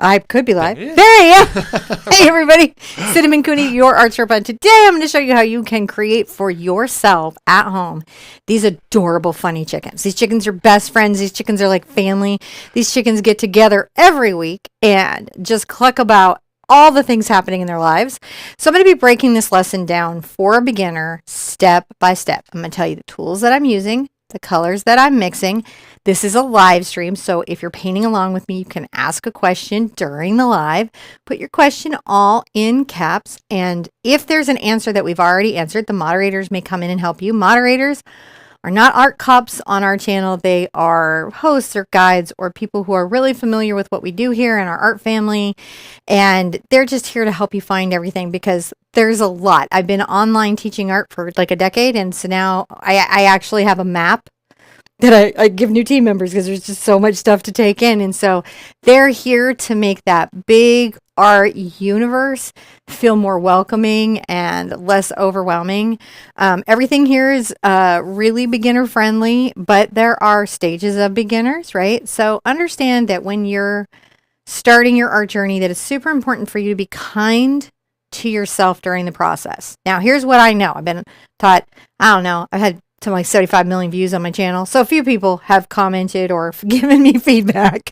I could be live. There I am. Hey, everybody. Cinnamon Cooney, your Art Sherpa. And today I'm going to show you how you can create for yourself at home these adorable, funny chickens. These chickens are best friends. These chickens are like family. These chickens get together every week and just cluck about all the things happening in their lives. So I'm going to be breaking this lesson down for a beginner step by step. I'm going to tell you the tools that I'm using, the colors that I'm mixing. This is a live stream, so if you're painting along with me, you can ask a question during the live. Put your question all in caps, and if there's an answer that we've already answered, the moderators may come in and help you. Moderators are not art cops on our channel. They are hosts or guides or people who are really familiar with what we do here in our art family, and they're just here to help you find everything because there's a lot. I've been online teaching art for like a decade, and so now I actually have a map that I give new team members because there's just so much stuff to take in. And so they're here to make that big art universe feel more welcoming and less overwhelming. Everything here is really beginner friendly, but there are stages of beginners, right? So understand that when you're starting your art journey, that it's super important for you to be kind to yourself during the process. Now, here's what I know. I've been taught, I don't know, I've had to like 75 million views on my channel. So a few people have commented or given me feedback.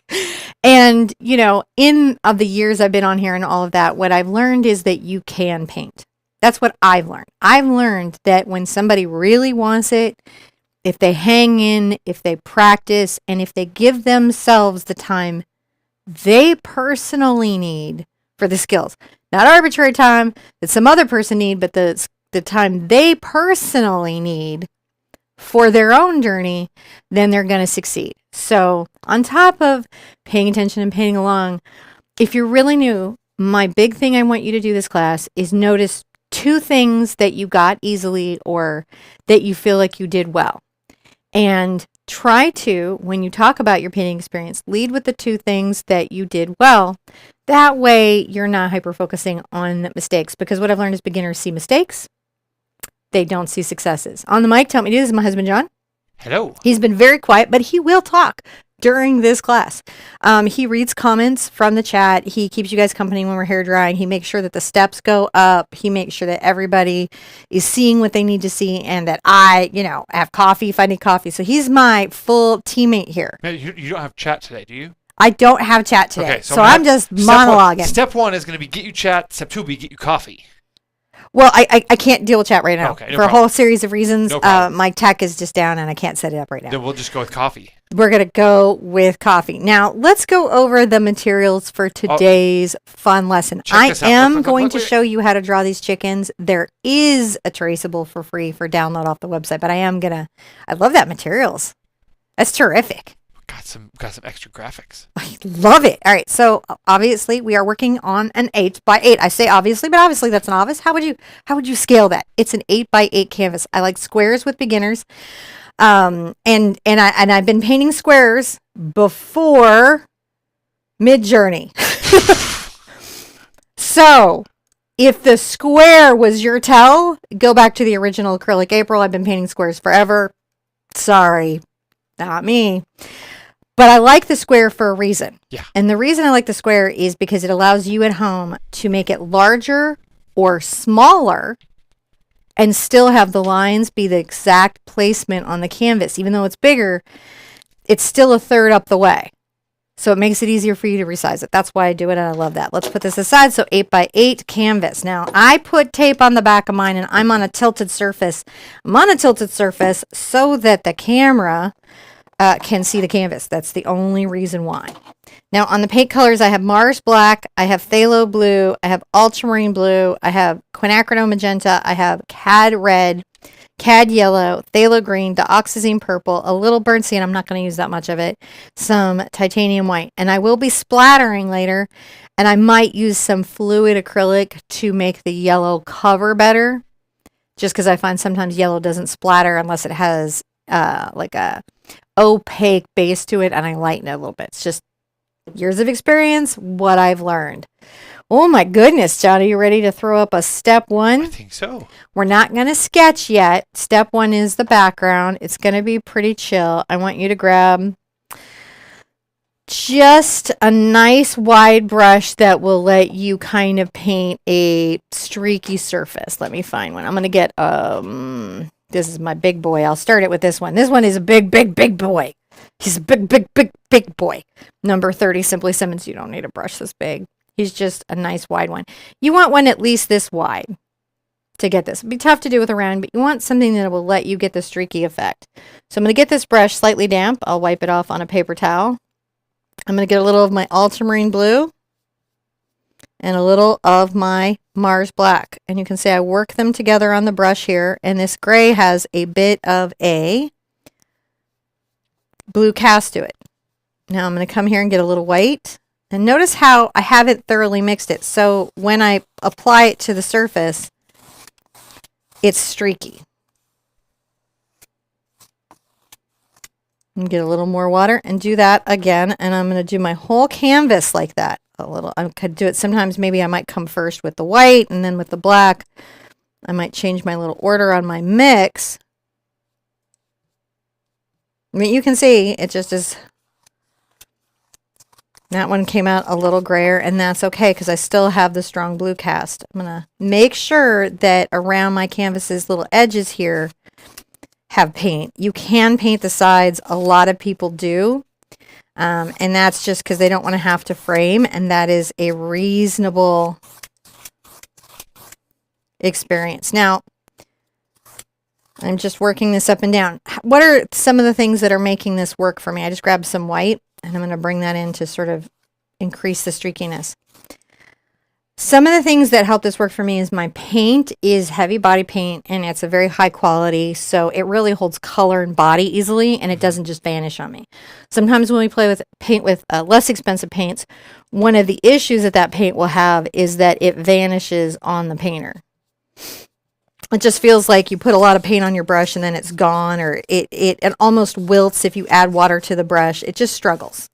And, you know, in of the years I've been on here and all of that, what I've learned is that you can paint. That's what I've learned. I've learned that when somebody really wants it, if they hang in, if they practice, and if they give themselves the time they personally need for the skills, not arbitrary time that some other person need, but the time they personally need for their own journey, then they're going to succeed. So on top of paying attention and painting along, if you're really new, my big thing I want you to do this class is notice 2 things that you got easily or that you feel like you did well. And try to, when you talk about your painting experience, lead with the 2 things that you did well. That way you're not hyper-focusing on mistakes, because what I've learned is beginners see mistakes. They don't see successes. On the mic, tell me, this is my husband, John. Hello. He's been very quiet, but he will talk during this class. He reads comments from the chat. He keeps you guys company when we're hair drying. He makes sure that the steps go up. He makes sure that everybody is seeing what they need to see and that I, have coffee if I need coffee. So he's my full teammate here. You don't have chat today, do you? I don't have chat today. Okay, so I'm just monologuing. Step 1 is going to be get you chat. Step 2 will be get you coffee. Well, I can't deal with chat right now okay, no for problem. a whole series of reasons. No problem. My tech is just down and I can't set it up right now. Then we'll just go with coffee. We're going to go with coffee. Now, let's go over the materials for today's fun lesson. I am going to show you how to draw these chickens. There is a traceable for free for download off the website, but I love that materials. That's terrific. Got some extra graphics. I love it. All right, so obviously we are working on an 8x8. I say obviously, but obviously that's an obvious. How would you scale that? It's an 8x8 canvas. I like squares with beginners, and I've been painting squares before Mid-Journey. So if the square was your tell, go back to the original acrylic April. I've been painting squares forever. Sorry, not me. But I like the square for a reason. Yeah. And the reason I like the square is because it allows you at home to make it larger or smaller and still have the lines be the exact placement on the canvas. Even though it's bigger, it's still a third up the way. So it makes it easier for you to resize it. That's why I do it, and I love that. Let's put this aside. So 8x8 canvas. Now, I put tape on the back of mine, and I'm on a tilted surface. I'm on a tilted surface so that the camera can see the canvas. That's the only reason why. Now on the paint colors, I have Mars Black, I have Phthalo Blue, I have Ultramarine Blue, I have Quinacridone Magenta, I have Cad Red, Cad Yellow, Phthalo Green, Dioxazine Purple, a little burnt sienna, I'm not going to use that much of it, some Titanium White, and I will be splattering later, and I might use some fluid acrylic to make the yellow cover better, just because I find sometimes yellow doesn't splatter unless it has like a opaque base to it, and I lighten it a little bit. It's just years of experience, what I've learned. Oh my goodness, John, are you ready to throw up a step 1? I think so. We're not going to sketch yet. Step 1 is the background. It's going to be pretty chill. I want you to grab just a nice wide brush that will let you kind of paint a streaky surface. Let me find one. I'm going to get, this is my big boy. I'll start it with this one. This one is a big, big, big boy. He's a big, big, big, big boy. Number 30, Simply Simmons. You don't need a brush this big. He's just a nice wide one. You want one at least this wide to get this. It'd be tough to do with a round, but you want something that will let you get the streaky effect. So I'm going to get this brush slightly damp. I'll wipe it off on a paper towel. I'm going to get a little of my ultramarine blue and a little of my Mars black. And you can see I work them together on the brush here. And this gray has a bit of a blue cast to it. Now I'm going to come here and get a little white. And notice how I haven't thoroughly mixed it. So when I apply it to the surface, it's streaky. And get a little more water and do that again. And I'm going to do my whole canvas like that. A little. I could do it sometimes. Maybe I might come first with the white and then with the black. I might change my little order on my mix. I mean, you can see it just is. That one came out a little grayer, and that's okay because I still have the strong blue cast. I'm going to make sure that around my canvas's little edges here have paint. You can paint the sides. A lot of people do. And that's just because they don't want to have to frame. And that is a reasonable experience. Now, I'm just working this up and down. What are some of the things that are making this work for me? I just grabbed some white and I'm going to bring that in to sort of increase the streakiness. Some of the things that help this work for me is my paint is heavy body paint and it's a very high quality, so it really holds color and body easily and it doesn't just vanish on me. Sometimes when we play with paint with less expensive paints, one of the issues that that paint will have is that it vanishes on the painter. It just feels like you put a lot of paint on your brush and then it's gone, or it almost wilts if you add water to the brush. It just struggles.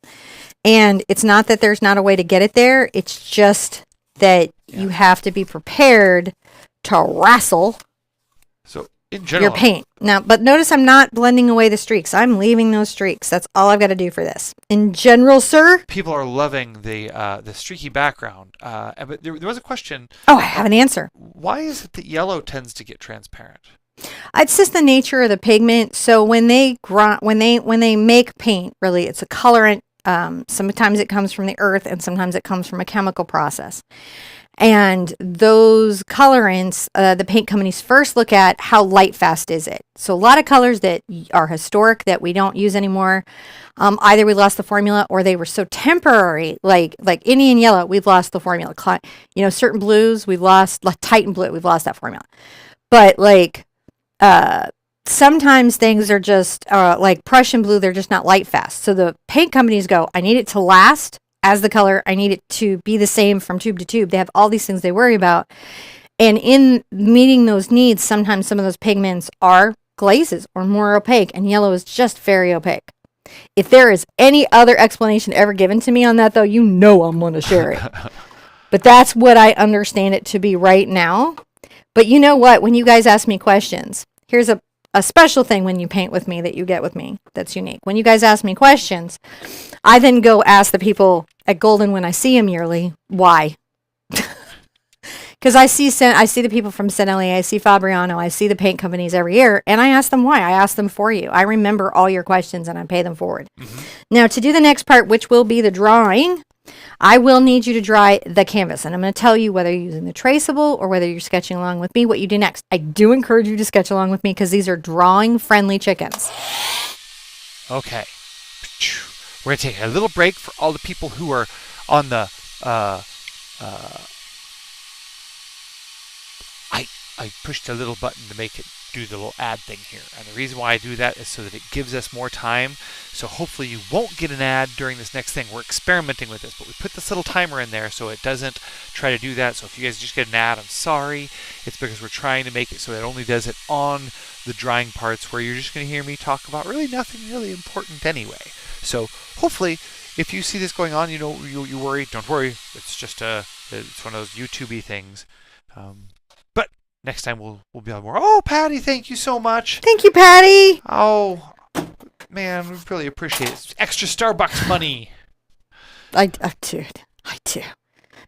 And it's not that there's not a way to get it there, it's just that you have to be prepared to wrestle So in general, your paint. Now, but notice I'm not blending away the streaks. I'm leaving those streaks. That's all I've got to do for this. In general, sir. people are loving the streaky background. But there was a question. Oh, I have an answer. Why is it that yellow tends to get transparent? It's just the nature of the pigment. So when they make paint, really, it's a colorant. Sometimes it comes from the earth and sometimes it comes from a chemical process. And those colorants, the paint companies first look at how light fast is it. So a lot of colors that are historic that we don't use anymore, either we lost the formula or they were so temporary, like Indian yellow, we've lost the formula. Certain blues, we've lost, like Titan blue, we've lost that formula. But sometimes things are just like Prussian blue, they're just not light fast. So the paint companies go, I need it to last as the color. I need it to be the same from tube to tube. They have all these things they worry about. And in meeting those needs, sometimes some of those pigments are glazes or more opaque, and yellow is just very opaque. If there is any other explanation ever given to me on that, though, I'm going to share it. But that's what I understand it to be right now. But you know what? When you guys ask me questions, here's a special thing when you paint with me that you get with me that's unique. When you guys ask me questions, I then go ask the people at Golden when I see them yearly, why? Because I see the people from Senelli, I see Fabriano, I see the paint companies every year, and I ask them why. I ask them for you. I remember all your questions and I pay them forward. Mm-hmm. Now, to do the next part, which will be the drawing, I will need you to dry the canvas, and I'm going to tell you whether you're using the traceable or whether you're sketching along with me, what you do next. I do encourage you to sketch along with me because these are drawing-friendly chickens. Okay. We're going to take a little break for all the people who are on the... I pushed a little button to make it do the little ad thing here. And the reason why I do that is so that it gives us more time. So hopefully you won't get an ad during this next thing. We're experimenting with this, but we put this little timer in there so it doesn't try to do that. So if you guys just get an ad, I'm sorry. It's because we're trying to make it so it only does it on the drying parts where you're just going to hear me talk about really nothing really important anyway. So hopefully if you see this going on, you worry. Don't worry. It's just it's one of those YouTube-y things. But next time we'll be on more. Oh, Patty, thank you so much. Thank you, Patty. Oh, man, we really appreciate it. It's extra Starbucks money. Dude, I do.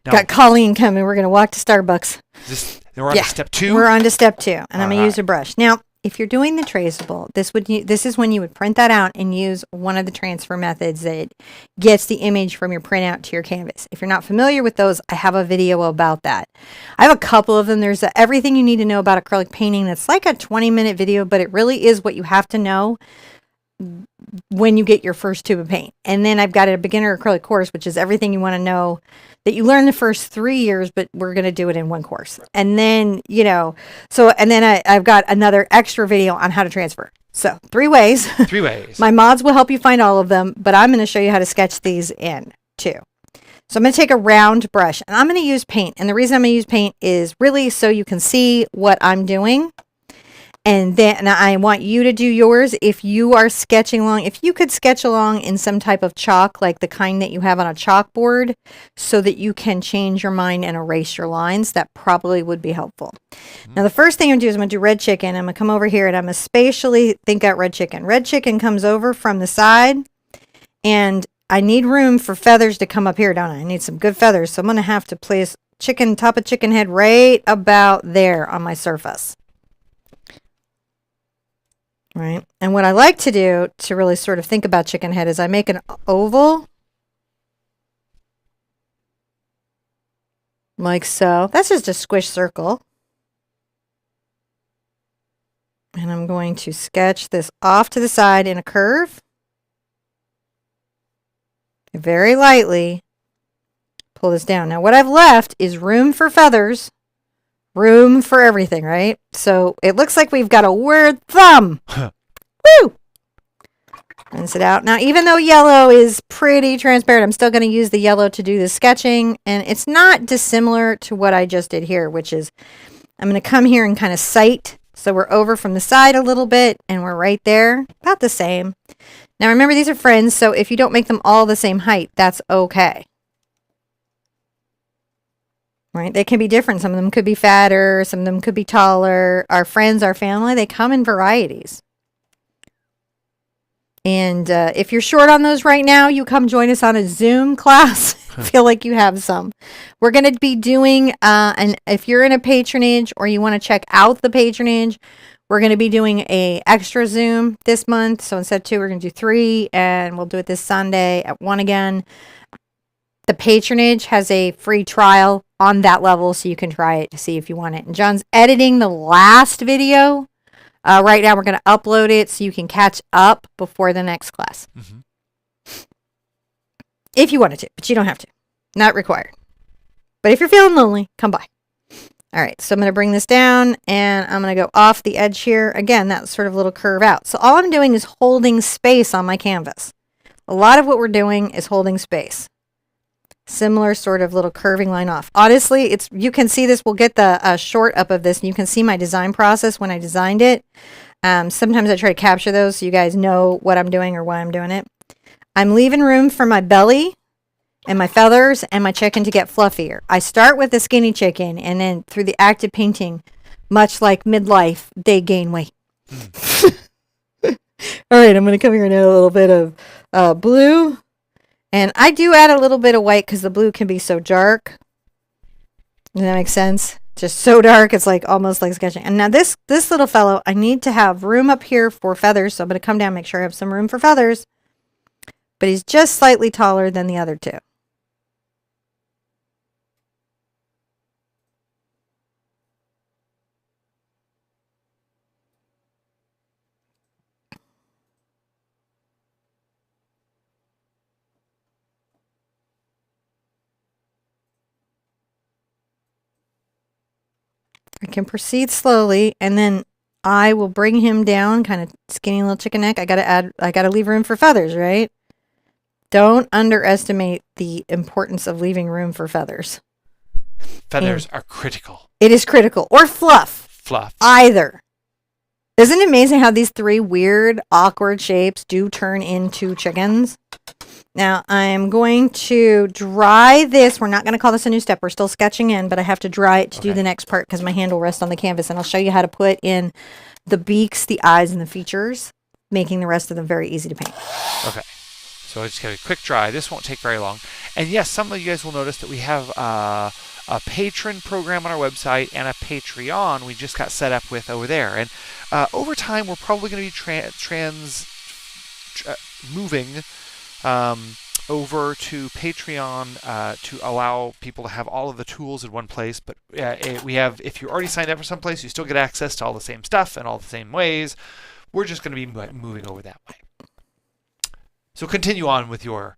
Now, Got Colleen coming. We're going to walk to Starbucks. Then we're on to step 2? We're on to step 2, and I'm going to right. use a brush. Now, if you're doing the traceable, this is when you would print that out and use one of the transfer methods that gets the image from your printout to your canvas. If you're not familiar with those, I have a video about that. I have a couple of them. There's everything you need to know about acrylic painting. That's like a 20-minute video, but it really is what you have to know when you get your first tube of paint. And then I've got a beginner acrylic course, which is everything you want to know that you learn the first 3 years, but we're going to do it in one course. And then, and then I've got another extra video on how to transfer. So 3 ways. 3 ways. My mods will help you find all of them, but I'm going to show you how to sketch these in too. So I'm going to take a round brush and I'm going to use paint. And the reason I'm going to use paint is really so you can see what I'm doing. And then I want you to do yours. If you are sketching along, if you could sketch along in some type of chalk, like the kind that you have on a chalkboard, so that you can change your mind and erase your lines, that probably would be helpful. Now, the first thing I'm going to do is I'm going to do red chicken. I'm going to come over here and I'm going to spatially think out red chicken. Red chicken comes over from the side, and I need room for feathers to come up here, don't I? I need some good feathers. So I'm going to have to place top of chicken head right about there on my surface. Right. And what I like to do to really sort of think about chicken head is I make an oval like so. That's just a squish circle. And I'm going to sketch this off to the side in a curve. Very lightly pull this down. Now what I've left is room for feathers. Room for everything, right? So it looks like we've got a weird thumb. Woo! Rinse it out. Now, even though yellow is pretty transparent, I'm still going to use the yellow to do the sketching. And it's not dissimilar to what I just did here, which is I'm going to come here and kind of sight. So we're over from the side a little bit and we're right there, about the same. Now, remember, these are friends. So if you don't make them all the same height, that's okay. Right? They can be different. Some of them could be fatter. Some of them could be taller. Our friends, our family, they come in varieties. And if you're short on those right now, you come join us on a Zoom class. I feel like you have some. We're going to be doing, and if you're in a patronage or you want to check out the patronage, we're going to be doing a extra Zoom this month. So instead of 2, we're going to do 3, and we'll do it this Sunday at 1 again. The patronage has a free trial on that level, so you can try it to see if you want it. And John's editing the last video. Right now, we're going to upload it so you can catch up before the next class. Mm-hmm. If you wanted to, but you don't have to. Not required. But if you're feeling lonely, come by. All right, so I'm going to bring this down, and I'm going to go off the edge here. Again, that sort of little curve out. So all I'm doing is holding space on my canvas. A lot of what we're doing is holding space. Similar sort of little curving line off. Honestly, you can see this. We'll get the short up of this, and you can see my design process when I designed it. Sometimes I try to capture those so you guys know what I'm doing or why I'm doing it. I'm leaving room for my belly and my feathers and my chicken to get fluffier. I start with the skinny chicken, and then through the active painting, much like midlife, they gain weight. All right, I'm going to come here and add a little bit of blue. And I do add a little bit of white because the blue can be so dark. Does that make sense? Just so dark, it's like almost like sketching. And now this little fellow, I need to have room up here for feathers. So I'm going to come down, make sure I have some room for feathers. But he's just slightly taller than the other 2. I can proceed slowly, and then I will bring him down, kind of skinny little chicken neck. I gotta leave room for feathers, right? Don't underestimate the importance of leaving room for feathers. Feathers are critical. It is critical. Or fluff. Fluff. Either. Isn't it amazing how these 3 weird, awkward shapes do turn into chickens? Now, I'm going to dry this. We're not going to call this a new step. We're still sketching in, but I have to dry it to do the next part because my hand will rest on the canvas. And I'll show you how to put in the beaks, the eyes, and the features, making the rest of them very easy to paint. Okay. So I just get a quick dry. This won't take very long. And yes, some of you guys will notice that we have a patron program on our website and a Patreon we just got set up with over there. And over time, we're probably going to be moving over to Patreon to allow people to have all of the tools in one place. But we have, if you're already signed up for someplace, you still get access to all the same stuff and all the same ways. We're just going to be moving over that way. So continue on with your...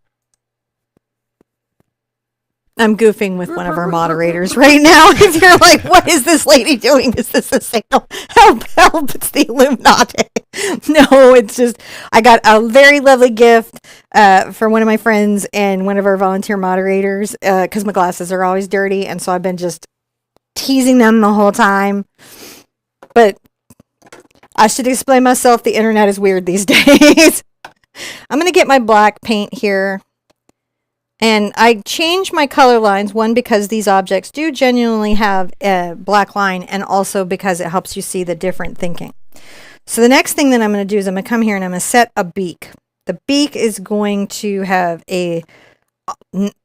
I'm goofing with one of our moderators right now. If you're like, what is this lady doing? Is this a signal? Help, help, it's the Illuminati. No, it's just, I got a very lovely gift for one of my friends and one of our volunteer moderators because my glasses are always dirty. And so I've been just teasing them the whole time. But I should explain myself. The internet is weird these days. I'm going to get my black paint here. And I changed my color lines, one, because these objects do genuinely have a black line, and also because it helps you see the different thinking. So the next thing that I'm going to do is I'm going to come here and I'm going to set a beak. The beak is going to have a,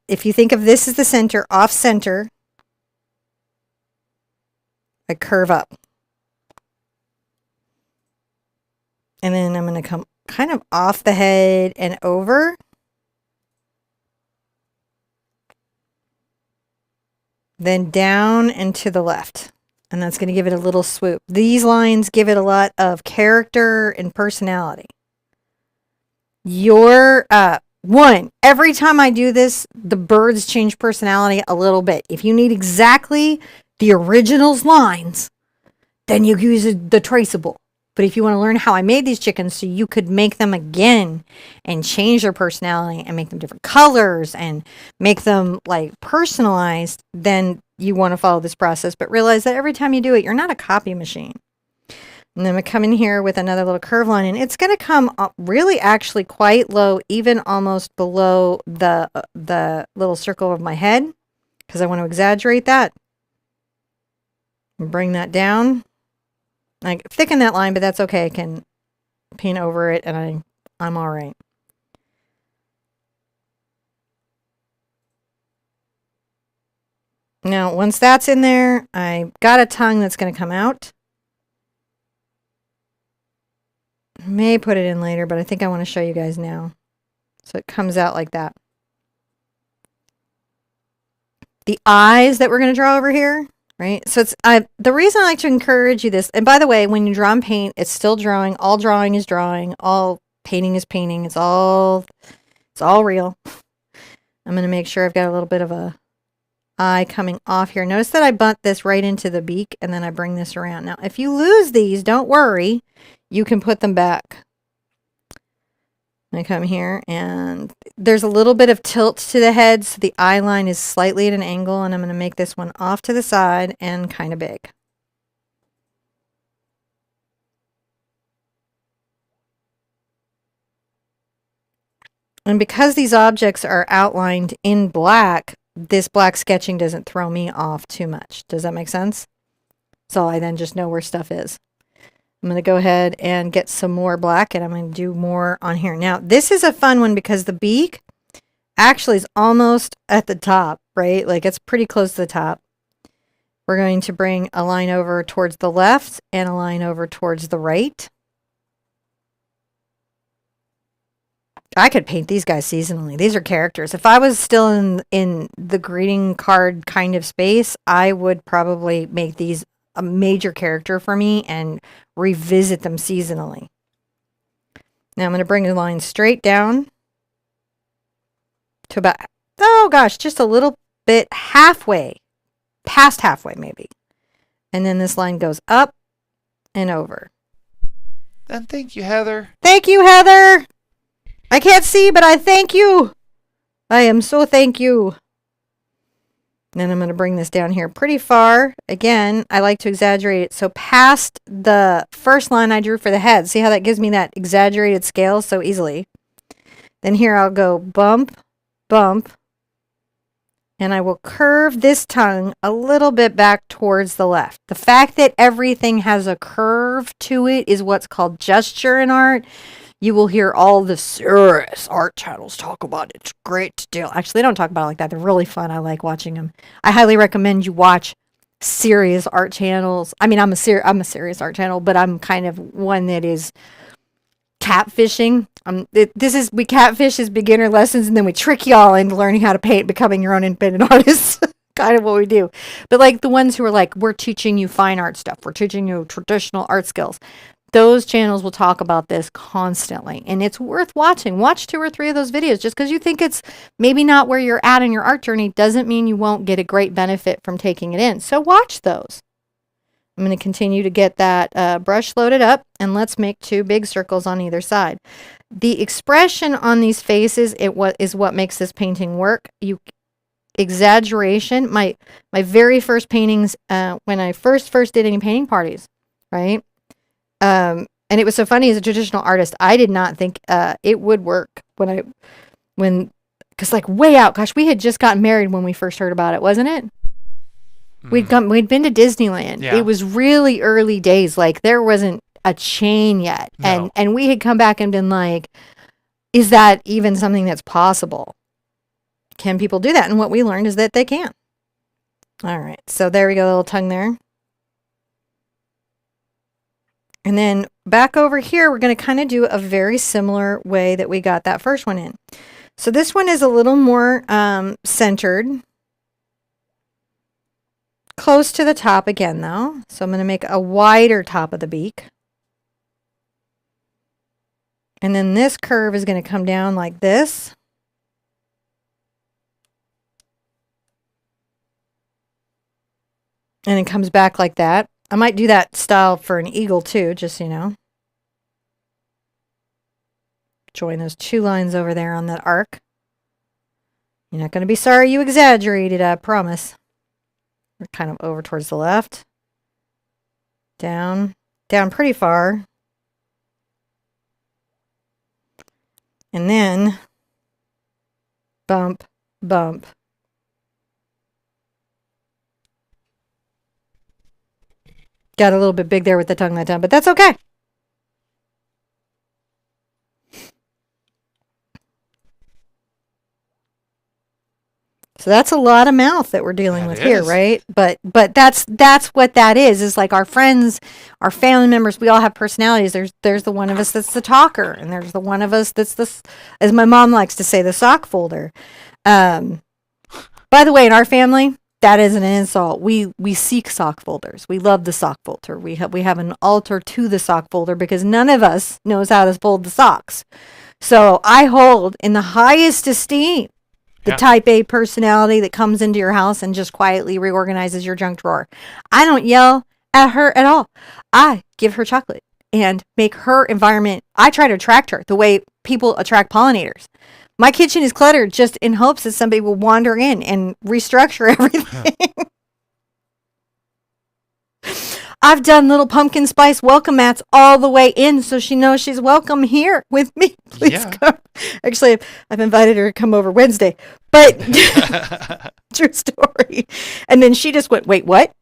if you think of this as the center, off center, I curve up. And then I'm going to come kind of off the head and over. Then down and to the left. And that's going to give it a little swoop. These lines give it a lot of character and personality. Every time I do this, the birds change personality a little bit. If you need exactly the original's lines, then you use the traceable. But if you want to learn how I made these chickens so you could make them again and change their personality and make them different colors and make them like personalized, then you want to follow this process. But realize that every time you do it, you're not a copy machine. And then I'm going to come in here with another little curve line, and it's going to come up really actually quite low, even almost below the little circle of my head, because I want to exaggerate that. And bring that down. I thicken that line, but that's okay. I can paint over it, and I'm all right. Now, once that's in there, I got a tongue that's going to come out. I may put it in later, but I think I want to show you guys now. So it comes out like that. The eyes that we're going to draw over here. Right. So it's the reason I like to encourage you this. And by the way, when you draw and paint, it's still drawing. All drawing is drawing. All painting is painting. It's all real. I'm going to make sure I've got a little bit of a eye coming off here. Notice that I bunt this right into the beak and then I bring this around. Now, if you lose these, don't worry. You can put them back. I come here and there's a little bit of tilt to the head, so the eye line is slightly at an angle, and I'm going to make this one off to the side and kind of big. And because these objects are outlined in black, this black sketching doesn't throw me off too much. Does that make sense? So I then just know where stuff is. I'm going to go ahead and get some more black, and I'm going to do more on here. Now, this is a fun one because the beak actually is almost at the top, right? Like it's pretty close to the top. We're going to bring a line over towards the left and a line over towards the right. I could paint these guys seasonally. These are characters. If I was still in the greeting card kind of space, I would probably make these a major character for me and revisit them seasonally. Now I'm going to bring the line straight down to about, oh gosh, just a little bit halfway, past halfway maybe. And then this line goes up and over. And thank you, Heather. Thank you, Heather. I can't see, but I thank you. I am so thank you. Then I'm going to bring this down here pretty far. Again, I like to exaggerate it. So past the first line I drew for the head. See how that gives me that exaggerated scale so easily? Then here I'll go bump, bump. And I will curve this tongue a little bit back towards the left. The fact that everything has a curve to it is what's called gesture in art. you will hear all the serious art channels talk about it. It's great to do. Actually, they don't talk about it like that. They're really fun. I like watching them. I highly recommend you watch serious art channels. I mean, I'm a serious art channel, but I'm kind of one that is catfishing. We catfish as beginner lessons, and then we trick y'all into learning how to paint, becoming your own independent artists. Kind of what we do. But like the ones who are like, we're teaching you fine art stuff, we're teaching you traditional art skills, those channels will talk about this constantly, and it's worth watching. Watch 2 or 3 of those videos. Just because you think it's maybe not where you're at in your art journey doesn't mean you won't get a great benefit from taking it in. So watch those. I'm going to continue to get that brush loaded up, and let's make 2 big circles on either side. The expression on these faces is what makes this painting work. Exaggeration. My very first paintings, when I first did any painting parties, right? And it was so funny, as a traditional artist, I did not think it would work because like way out. Gosh, we had just gotten married when we first heard about it, wasn't it? We'd been to Disneyland. Yeah. It was really early days. Like there wasn't a chain yet, No. and we had come back and been like, is that even something that's possible? Can people do that? And what we learned is that they can. All right, so there we go, a little tongue there. And then back over here, we're going to kind of do a very similar way that we got that first one in. So this one is a little more centered. Close to the top again, though. So I'm going to make a wider top of the beak. And then this curve is going to come down like this. And it comes back like that. I might do that style for an eagle too, just so you know. Join those 2 lines over there on that arc. You're not going to be sorry you exaggerated, I promise. We're kind of over towards the left. Down pretty far. And then bump, bump. Got a little bit big there with the tongue that time, but that's okay. So that's a lot of mouth that we're dealing with here, right? But that's what that is like our friends, our family members, we all have personalities. There's the one of us that's the talker, and there's the one of us that's the, as my mom likes to say, the sock folder. By the way, in our family, that isn't an insult. We seek sock folders. We love the sock folder. We have an altar to the sock folder because none of us knows how to fold the socks. So I hold in the highest esteem the type A personality that comes into your house and just quietly reorganizes your junk drawer. I don't yell at her at all. I give her chocolate and make her environment. I try to attract her the way people attract pollinators. My kitchen is cluttered just in hopes that somebody will wander in and restructure everything. I've done little pumpkin spice welcome mats all the way in so she knows she's welcome here with me. Please come. Actually, I've invited her to come over Wednesday, but true story. And then she just went, wait, what?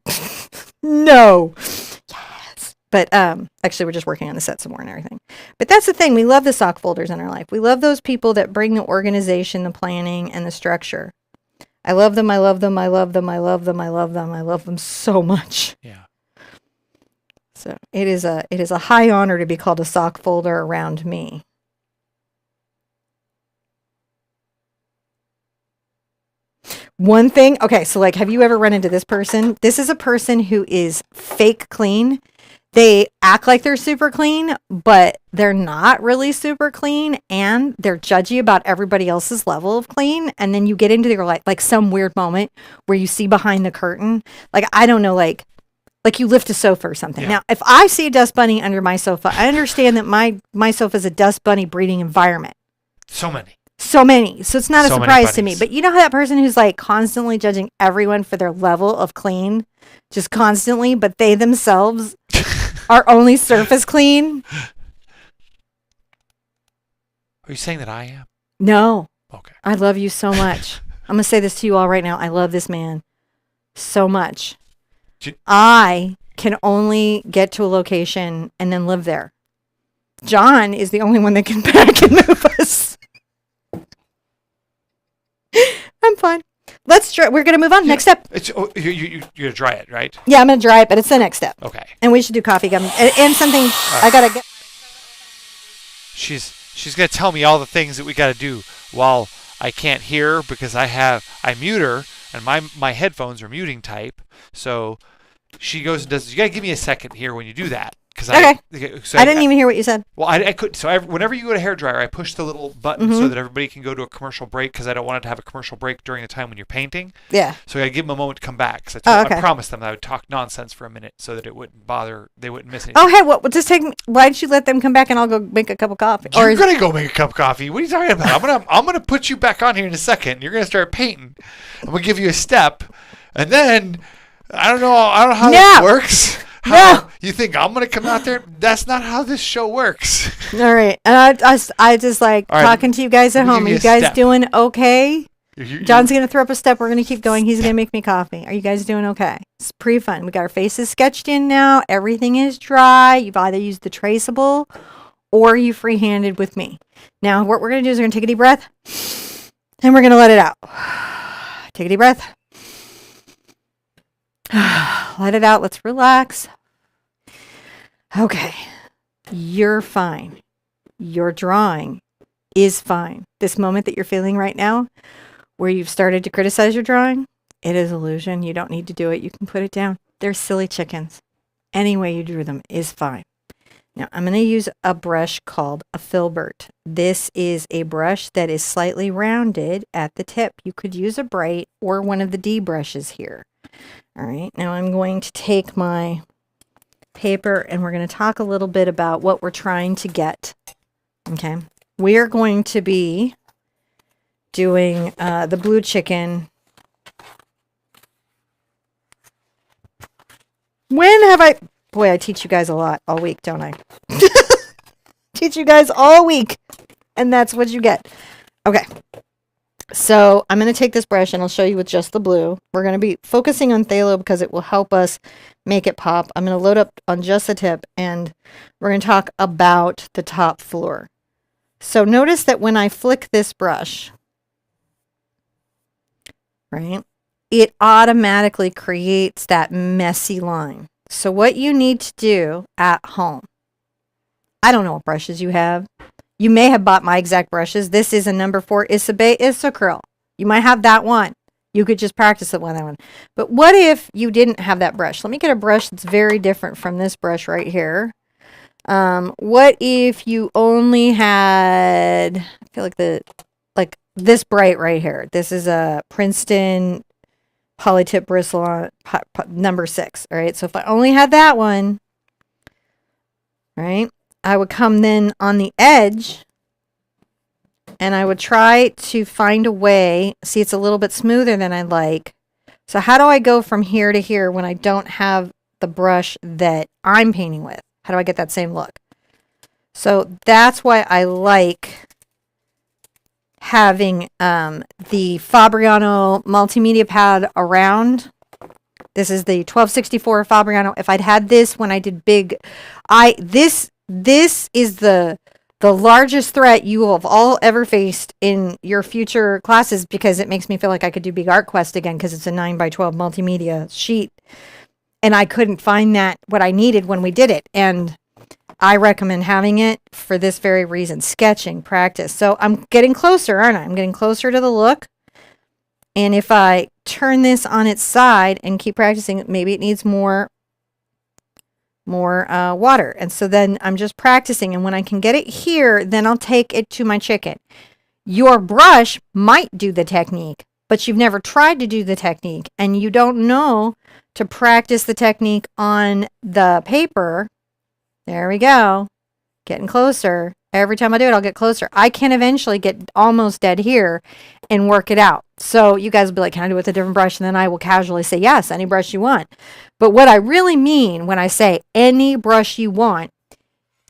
No. Yes. But actually, we're just working on the set some more and everything. But that's the thing. We love the sock folders in our life. We love those people that bring the organization, the planning, and the structure. I love them. I love them. I love them. I love them. I love them. I love them so much. Yeah. So it is a high honor to be called a sock folder around me. One thing, okay, so like, have you ever run into this person? This is a person who is fake clean. They act like they're super clean, but they're not really super clean, and they're judgy about everybody else's level of clean. And then you get into their like some weird moment where you see behind the curtain, like, I don't know, like you lift a sofa or something. Yeah. Now, if I see a dust bunny under my sofa, I understand that my sofa is a dust bunny breeding environment. So many. So it's not a surprise to me. But you know how that person who's like constantly judging everyone for their level of clean, just constantly, but they themselves are only surface clean? Are you saying that I am? No. Okay. I love you so much. I'm going to say this to you all right now. I love this man so much. I can only get to a location and then live there. John is the only one that can pack and move us. I'm fine. Let's try. We're going to move on. Next step. You're going to dry it, right? Yeah, I'm going to dry it, but it's the next step. Okay. And we should do coffee gum. And something I got to get. She's going to tell me all the things that we got to do while I can't hear because I mute her and my headphones are muting type. So she goes and does. You got to give me a second here when you do that. Okay. I didn't even hear what you said. Well, I could. So whenever you go to hairdryer, I push the little button so that everybody can go to a commercial break because I don't want it to have a commercial break during the time when you're painting. Yeah. So I give them a moment to come back. Cause okay. I promised them that I would talk nonsense for a minute so that it wouldn't bother. They wouldn't miss anything. Oh, hey, well, just take. Why don't you let them come back and I'll go make a cup of coffee? You're gonna go make a cup of coffee. What are you talking about? I'm gonna put you back on here in a second. You're gonna start painting. I'm gonna give you a step, and then I don't know how this works. No. You think I'm going to come out there? That's not how this show works. All right. And I just like talking to you guys at home. Are you guys doing okay? John's going to throw up a step. We're going to keep going. He's going to make me coffee. Are you guys doing okay? It's pretty fun. We got our faces sketched in now. Everything is dry. You've either used the traceable or you freehanded with me. Now, what we're going to do is we're going to take a deep breath and we're going to let it out. Take a deep breath. Let it out. Let's relax. Okay. You're fine. Your drawing is fine. This moment that you're feeling right now, where you've started to criticize your drawing, it is illusion. You don't need to do it. You can put it down. They're silly chickens. Any way you drew them is fine. Now, I'm going to use a brush called a filbert. This is a brush that is slightly rounded at the tip. You could use a bright or one of the D brushes here. All right, now I'm going to take my paper and we're going to talk a little bit about what we're trying to get. Okay, we are going to be doing the blue chicken. When have I... Boy, I teach you guys a lot all week, don't I? Teach you guys all week, and that's what you get. Okay. So I'm going to take this brush and I'll show you with just the blue. We're going to be focusing on phthalo because it will help us make it pop. I'm going to load up on just the tip and we're going to talk about the top floor. So notice that when I flick this brush, right, it automatically creates that messy line. So what you need to do at home, I don't know what brushes you have. You may have bought my exact brushes. This is a number 4 Isabey Isocryl. You might have that one. You could just practice it with that one. But what if you didn't have that brush? Let me get a brush that's very different from this brush right here. What if you only had, I feel like this bright right here. This is a Princeton polytip bristle on number 6. All right. So if I only had that one, all right, I would come then on the edge and I would try to find a way. See, it's a little bit smoother than I like. So how do I go from here to here when I don't have the brush that I'm painting with? How do I get that same look? So that's why I like having the Fabriano multimedia pad around. This is the 1264 Fabriano. If I'd had this when I did big, this is the largest threat you have all ever faced in your future classes because it makes me feel like I could do Big Art Quest again because it's a 9x12 multimedia sheet. And I couldn't find what I needed when we did it. And I recommend having it for this very reason, sketching, practice. So I'm getting closer, aren't I? I'm getting closer to the look. And if I turn this on its side and keep practicing, maybe it needs more water. And so then I'm just practicing. And when I can get it here, then I'll take it to my chicken. Your brush might do the technique, but you've never tried to do the technique and you don't know to practice the technique on the paper. There we go. Getting closer. Every time I do it, I'll get closer. I can eventually get almost dead here and work it out. So you guys will be like, can I do it with a different brush? And then I will casually say, yes, any brush you want. But what I really mean when I say any brush you want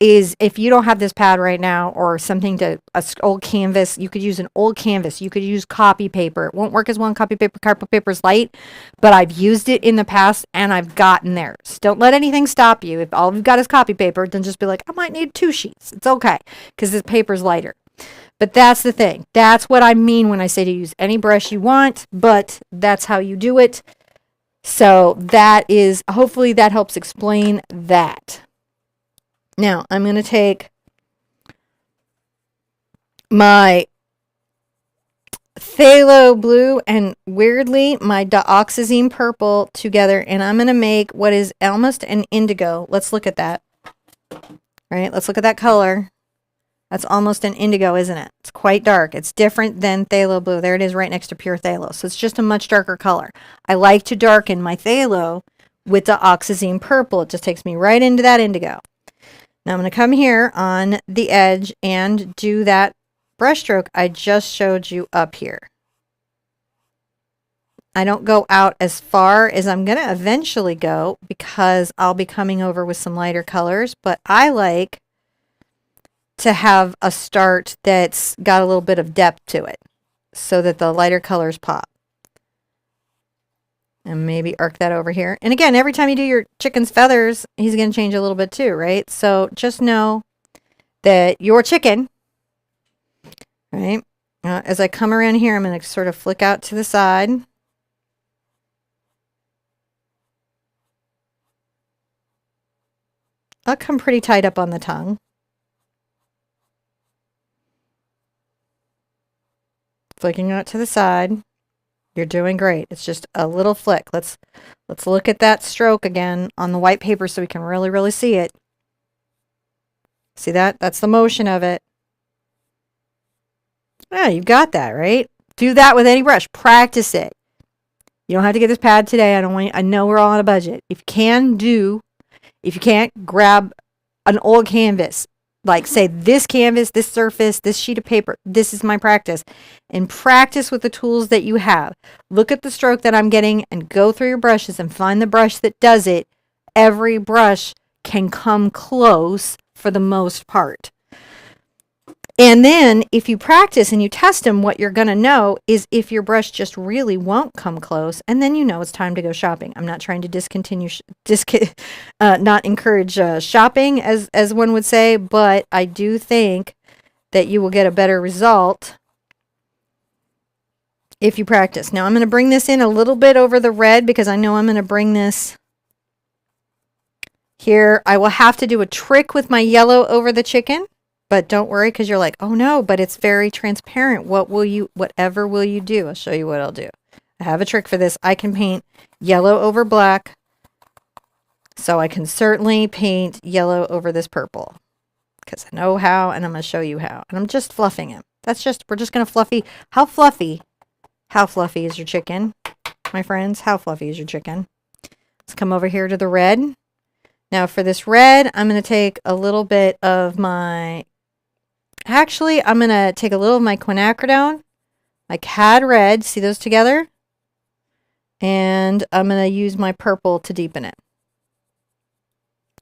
is if you don't have this pad right now or something to old canvas, you could use an old canvas. You could use copy paper. It won't work as one copy paper. Copy paper is light, but I've used it in the past and I've gotten there. So don't let anything stop you. If all you've got is copy paper, then just be like, I might need 2 sheets. It's okay because this paper's lighter. But that's the thing. That's what I mean when I say to use any brush you want, but that's how you do it. So that is, hopefully that helps explain that. Now, I'm going to take my phthalo blue and weirdly my dioxazine purple together, and I'm going to make what is almost an indigo. Let's look at that. All right, let's look at that color. That's almost an indigo, isn't it? It's quite dark. It's different than phthalo blue. There it is right next to pure phthalo. So it's just a much darker color. I like to darken my phthalo with dioxazine purple. It just takes me right into that indigo. Now I'm going to come here on the edge and do that brush stroke I just showed you up here. I don't go out as far as I'm going to eventually go because I'll be coming over with some lighter colors, but I like to have a start that's got a little bit of depth to it so that the lighter colors pop. And maybe arc that over here. And again, every time you do your chicken's feathers, he's going to change a little bit too, right? So just know that your chicken, right? As I come around here, I'm going to sort of flick out to the side. I'll come pretty tight up on the tongue. Flicking out to the side. You're doing great. It's just a little flick. Let's look at that stroke again on the white paper so we can really see it. See that? That's the motion of it. Yeah, you've got that, right? Do that with any brush. Practice it. You don't have to get this pad today. I know we're all on a budget. If you can't grab an old canvas, like say this canvas, this surface, this sheet of paper, this is my practice. And practice with the tools that you have. Look at the stroke that I'm getting and go through your brushes and find the brush that does it. Every brush can come close for the most part. And then if you practice and you test them, what you're going to know is if your brush just really won't come close, and then you know it's time to go shopping. I'm not trying to not encourage shopping as one would say, but I do think that you will get a better result if you practice. Now I'm going to bring this in a little bit over the red because I know I'm going to bring this here. I will have to do a trick with my yellow over the chicken. But don't worry because you're like, oh no, but it's very transparent. Whatever will you do? I'll show you what I'll do. I have a trick for this. I can paint yellow over black. So I can certainly paint yellow over this purple because I know how and I'm going to show you how. And I'm just fluffing him. We're just going to fluffy. How fluffy is your chicken, my friends? How fluffy is your chicken? Let's come over here to the red. Now for this red, I'm going to take a little bit of my... Actually, I'm going to take a little of my quinacridone, my cad red, see those together? And I'm going to use my purple to deepen it.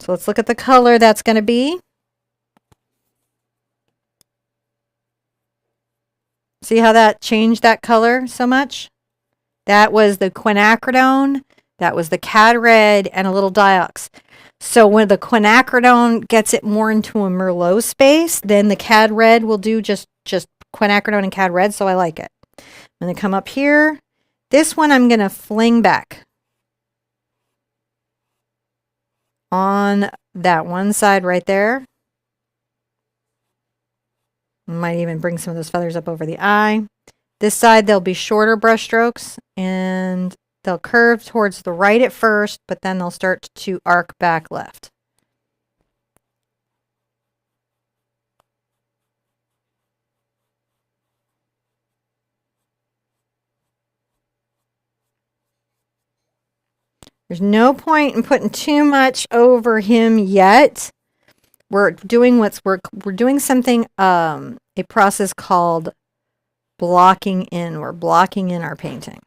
So let's look at the color that's going to be. See how that changed that color so much? That was the quinacridone, that was the cad red, and a little diox. So when the quinacridone gets it more into a Merlot space, then the cad red will do just quinacridone and cad red, so I like it. I'm going to come up here. This one I'm going to fling back on that one side right there. Might even bring some of those feathers up over the eye. This side, there'll be shorter brush strokes, and they'll curve towards the right at first, but then they'll start to arc back left. There's no point in putting too much over him yet. We're doing something, a process called blocking in. We're blocking in our painting.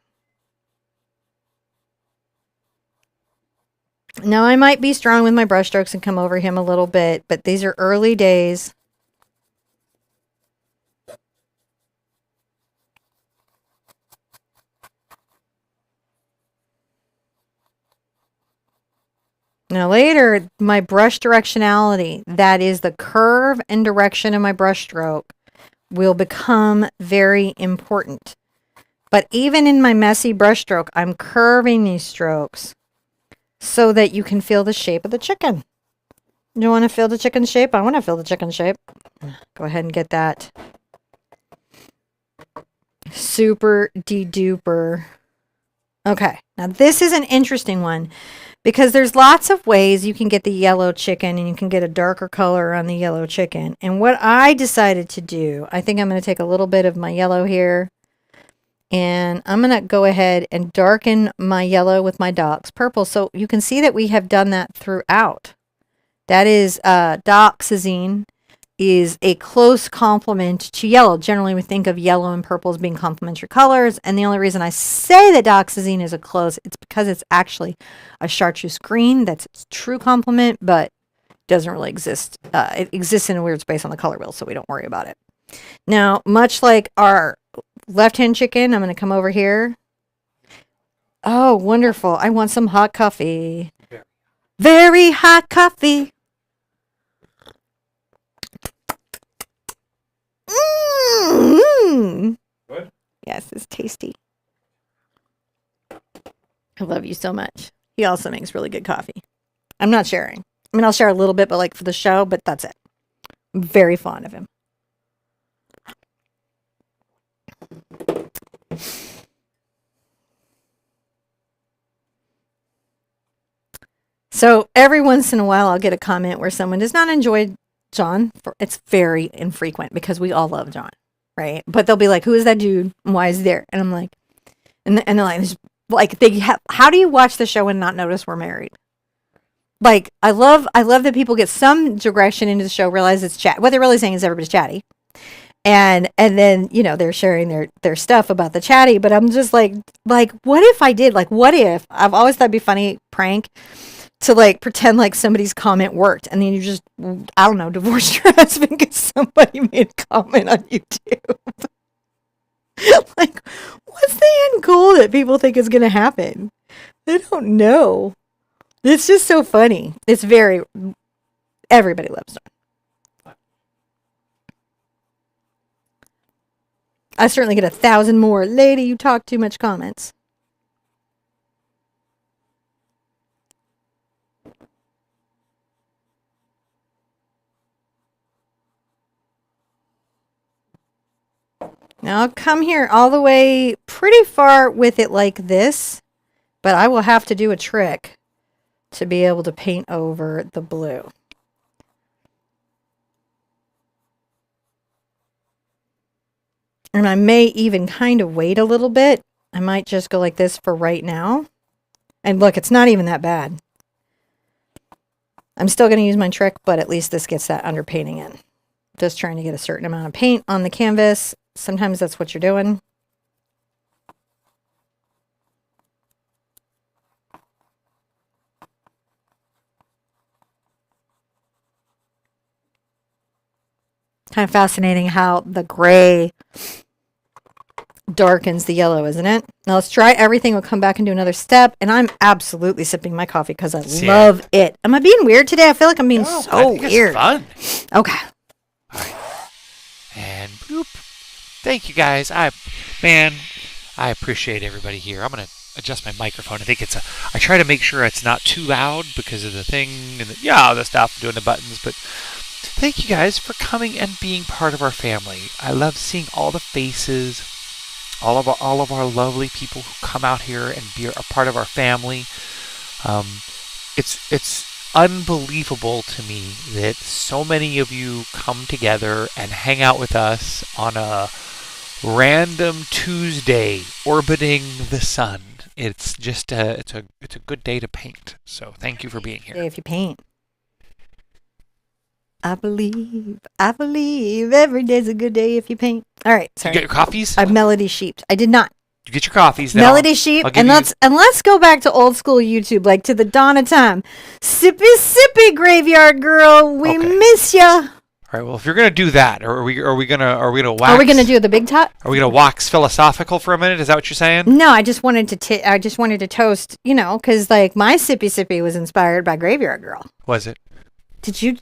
Now, I might be strong with my brush strokes and come over him a little bit, but these are early days. Now later, my brush directionality, that is the curve and direction of my brush stroke, will become very important. But even in my messy brush stroke, I'm curving these strokes so that you can feel the shape of the chicken. You want to feel the chicken shape? I want to feel the chicken shape. Go ahead and get that super de-duper. Okay, now this is an interesting one because there's lots of ways you can get the yellow chicken and you can get a darker color on the yellow chicken. And what I decided to do, I think I'm going to take a little bit of my yellow here and I'm going to go ahead and darken my yellow with my Doc's purple. So you can see that we have done that throughout. That is Doxazine is a close complement to yellow. Generally, we think of yellow and purple as being complementary colors. And the only reason I say that Doxazine is a close, it's because it's actually a chartreuse green. That's its true complement, but doesn't really exist. It exists in a weird space on the color wheel, so we don't worry about it. Now, much like our left-hand chicken, I'm going to come over here. Oh, wonderful. I want some hot coffee. Very hot coffee. Good? Yes, it's tasty. I love you so much. He also makes really good coffee. I'm not sharing. I mean, I'll share a little bit, but like for the show, but that's it. I'm very fond of him. So every once in a while, I'll get a comment where someone does not enjoy John. It's very infrequent because we all love John, right? But they'll be like, "Who is that dude? And why is he there?" And I'm like, and they're like, they have. How do you watch the show and not notice we're married? Like, I love that people get some digression into the show, realize it's chat. What they're really saying is everybody's chatty, and then they're sharing their stuff about the chatty. But I'm just like, what if I did? Like, what if I've always thought it'd be funny prank to like pretend like somebody's comment worked and then you just, I don't know, divorced your husband because somebody made a comment on YouTube. Like, what's the end goal that people think is going to happen? They don't know. It's just so funny. It's everybody loves John. I certainly get 1,000 more, "Lady, you talk too much" comments. Now I'll come here all the way pretty far with it like this, but I will have to do a trick to be able to paint over the blue. And I may even kind of wait a little bit. I might just go like this for right now. And look, it's not even that bad. I'm still going to use my trick, but at least this gets that underpainting in. Just trying to get a certain amount of paint on the canvas. Sometimes that's what you're doing. Kind of fascinating how the gray darkens the yellow, isn't it? Now let's try everything. We'll come back and do another step. And I'm absolutely sipping my coffee because I love it. Am I being weird today? I feel like I'm being so weird. It's fun. Okay. All right. And bloop. Thank you guys. I appreciate everybody here. I'm gonna adjust my microphone. I think I try to make sure it's not too loud because of the thing and the stuff doing the buttons. But thank you guys for coming and being part of our family. I love seeing all the faces, all of our lovely people who come out here and be a part of our family. It's unbelievable to me that so many of you come together and hang out with us on a random Tuesday orbiting the sun. It's just it's a good day to paint. So thank you for being here. If you paint. I believe every day's a good day if you paint. All right, sorry. You get your coffees? I've melody sheeped. I did not. You get your coffees. Then Melody Sheep, and let's go back to old school YouTube, like to the dawn of time. Sippy Graveyard Girl, we miss ya. All right. Well, if you're gonna do that, or are we gonna wax? Are we gonna do the big top? Are we gonna wax philosophical for a minute? Is that what you're saying? No, I just wanted to toast, because like my Sippy was inspired by Graveyard Girl. Was it? Did you?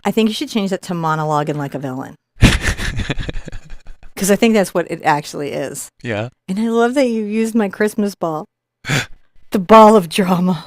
I think you should change that to monologuing like a villain. Because I think that's what it actually is. Yeah. And I love that you used my Christmas ball. The ball of drama.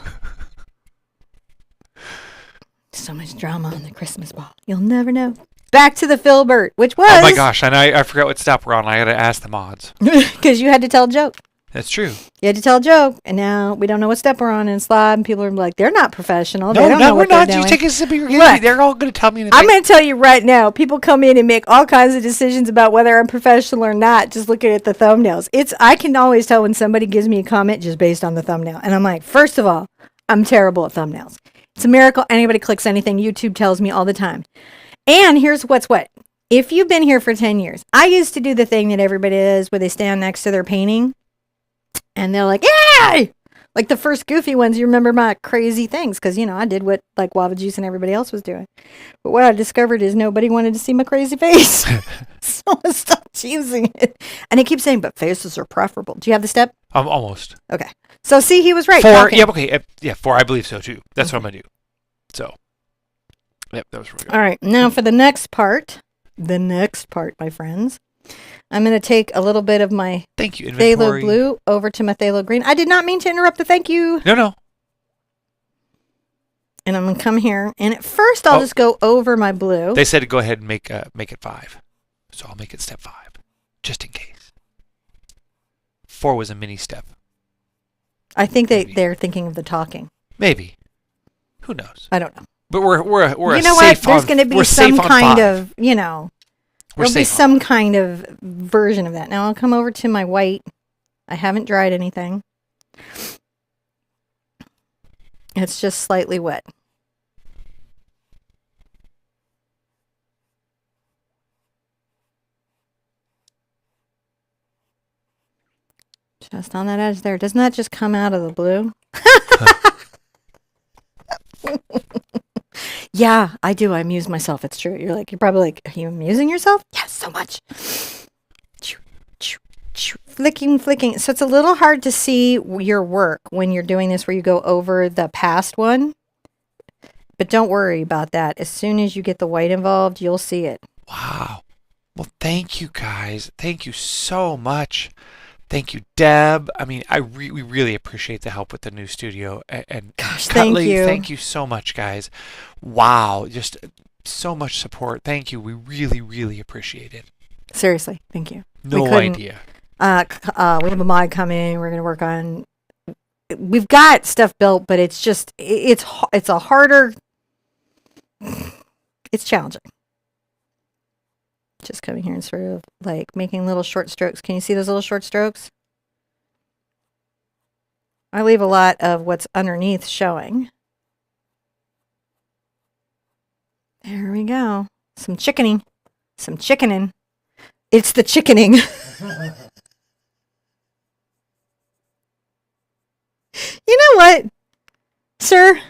So much drama on the Christmas ball. You'll never know. Back to the Filbert, which was... Oh my gosh, and I forgot what step we're on. I got to ask the mods. Because you had to tell a joke. That's true. You had to tell a joke, and now we don't know what step we're on, and it's live, and people are like, they're not professional. No, they don't know we're what not. They're You doing. take a sip of your Look, candy. They're all going to tell me. I'm going to tell you right now, people come in and make all kinds of decisions about whether I'm professional or not, just looking at the thumbnails. I can always tell when somebody gives me a comment just based on the thumbnail. And I'm like, first of all, I'm terrible at thumbnails. It's a miracle anybody clicks anything. YouTube tells me all the time. And here's what's what. If you've been here for 10 years, I used to do the thing that everybody does where they stand next to their painting and they're like, yay! Like the first Goofy ones, you remember my crazy things because, I did what like Guava Juice and everybody else was doing. But what I discovered is nobody wanted to see my crazy face. So I stopped using it. And it keeps saying, but faces are preferable. Do you have the step? Almost. Okay. So see, he was right. 4. Talking. Yep. Okay. Yeah. 4. I believe so too. That's what I'm gonna do. So. Yep. That was really good. All right. Now for the next part, my friends, I'm going to take a little bit of my thank you phthalo inventory. blue over to my phthalo green. I did not mean to interrupt the thank you. No. And I'm going to come here. And at first, I'll just go over my blue. They said to go ahead and make it 5. So I'll make it step 5. Just in case. 4 was a mini step. I think they're thinking of the talking. Maybe. Who knows? I don't know. But we're you know what? There's going to be some kind of, there'll be some kind of version of that. Now I'll come over to my white. I haven't dried anything. It's just slightly wet. Just on that edge there. Doesn't that just come out of the blue? Yeah, I do. I amuse myself. It's true. You're probably like, are you amusing yourself? Yes, so much. Flicking. So it's a little hard to see your work when you're doing this where you go over the past one. But don't worry about that. As soon as you get the white involved, you'll see it. Wow. Well, thank you guys. Thank you so much. Thank you, Deb. I mean, we really appreciate the help with the new studio. And gosh, Cutley, thank you. Thank you so much, guys. Wow. Just so much support. Thank you. We really, really appreciate it. Seriously, thank you. No idea. We have a mod coming. We're going to work on... We've got stuff built, but it's just... It's a harder... It's challenging. Just coming here and sort of like making little short strokes. Can you see those little short strokes? I leave a lot of what's underneath showing. There we go. Some chickening. It's the chickening. You know what, sir?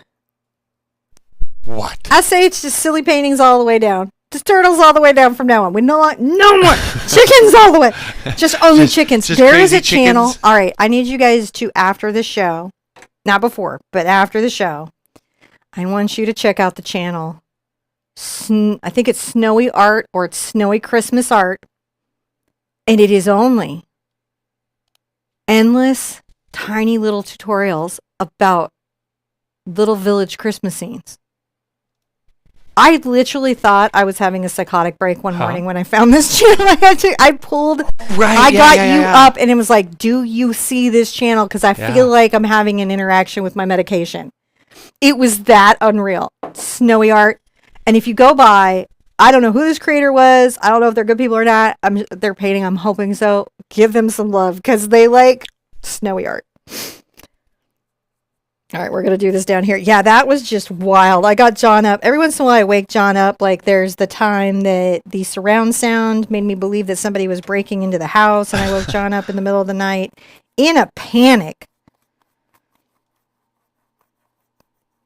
What? I say it's just silly paintings all the way down. Just turtles all the way down from now on. We no more chickens all the way. Just only chickens. There is a channel. All right. I need you guys to, after the show, not before, but after the show, I want you to check out the channel. I think it's Snowy Art or it's Snowy Christmas Art. And it is only endless, tiny little tutorials about little village Christmas scenes. I literally thought I was having a psychotic break one morning when I found this channel. I pulled, I got you up and it was like, do you see this channel? Because I feel like I'm having an interaction with my medication. It was that unreal. Snowy Art. And if you go by, I don't know who this creator was. I don't know if they're good people or not. They're painting. I'm hoping so. Give them some love because they like Snowy Art. All right, we're going to do this down here. Yeah, that was just wild. I got John up. Every once in a while, I wake John up. Like, there's the time that the surround sound made me believe that somebody was breaking into the house, and I woke John up in the middle of the night in a panic.